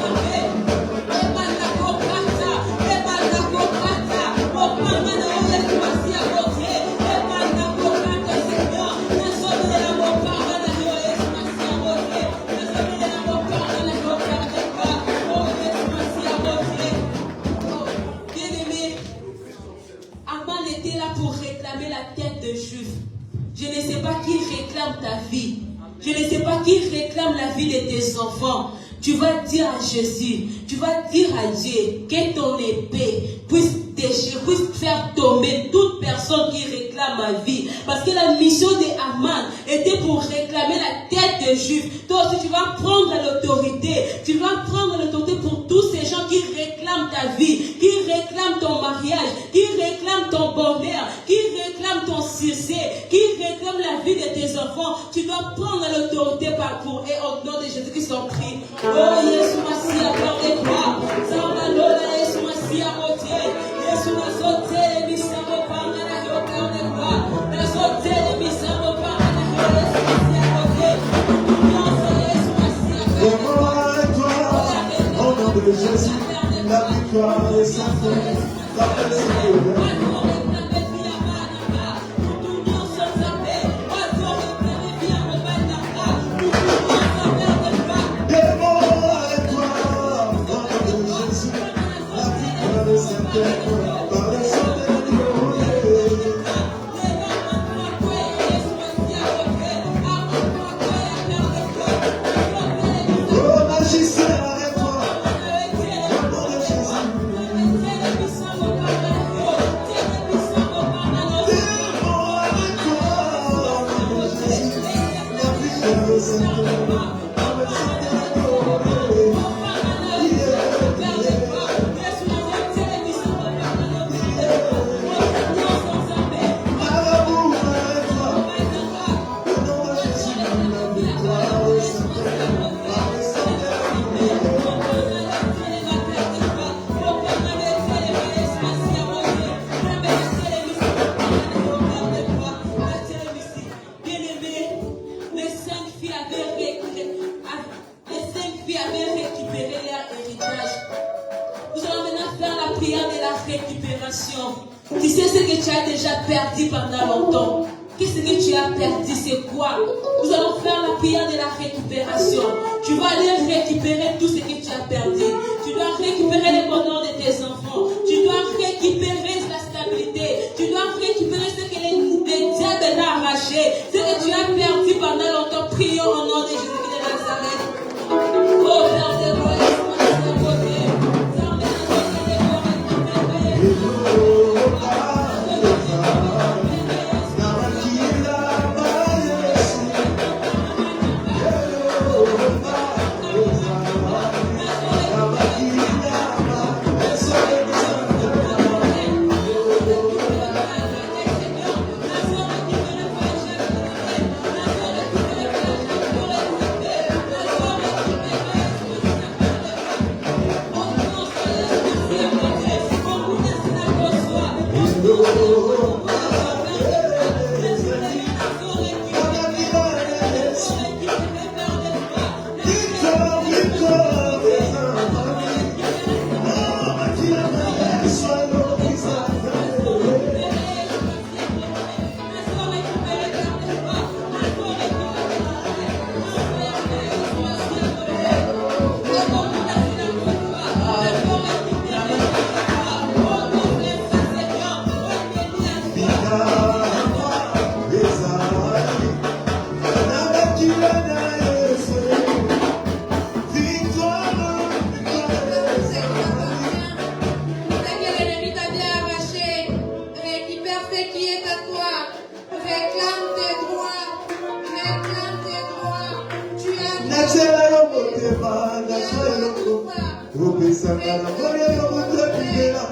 et pas la copata. Et pas la copata. Oh, pardon, Jésus, merci à côté. Et pas la copata, Seigneur. Nous sommes de la mort, pardon, Jésus, merci à côté. Nous sommes de la mort, pardon, Jésus, oh, Jésus, merci à côté. Oh, bien-aimé, Aman était là pour réclamer la tête de Juif. Je ne sais pas qui réclame ta vie. Je ne sais pas qui réclame la vie de tes enfants. Tu vas dire à Jésus, tu vas dire à Dieu que ton épée puisse déchirer, puisse faire tomber toute personne qui réclame ma vie. Parce que la mission d'Aman était pour réclamer la tête de Juif. Toi aussi, tu vas prendre l'autorité. Tu vas prendre l'autorité pour tous ces gens qui réclament ta vie, qui réclament ton mariage, qui réclament ton bonheur, qui réclament ton succès, qui réclament la vie de tes enfants. Tu dois prendre l'autorité pour eux au nom de Jésus qui sont pris. Oh, Jésus, merci à pardonne-moi. Zambalola, Jésus, merci à beauté. Jésus, m'a sauté, les missables, pardonne-moi, pardonne-moi. M'a sauté, les missables, pardonne-moi, Jésus, merci à beauté. Jésus, merci à Au nom de Jésus, la victoire est sans fin. La paix est Tu sais ce que tu as déjà perdu pendant longtemps. Qu'est-ce que tu as perdu? C'est quoi? Nous allons faire la prière de la récupération. Tu vas aller récupérer tout ce que tu as perdu. Tu dois récupérer le bonheur de tes enfants. Tu dois récupérer la stabilité. Tu dois récupérer ce que les diables ont arraché. Ce que tu as perdu pendant longtemps. Prions au nom de Jésus de Nazareth. Oh, Père de gloire, motema na so eloko opesanga na molemo moto akingela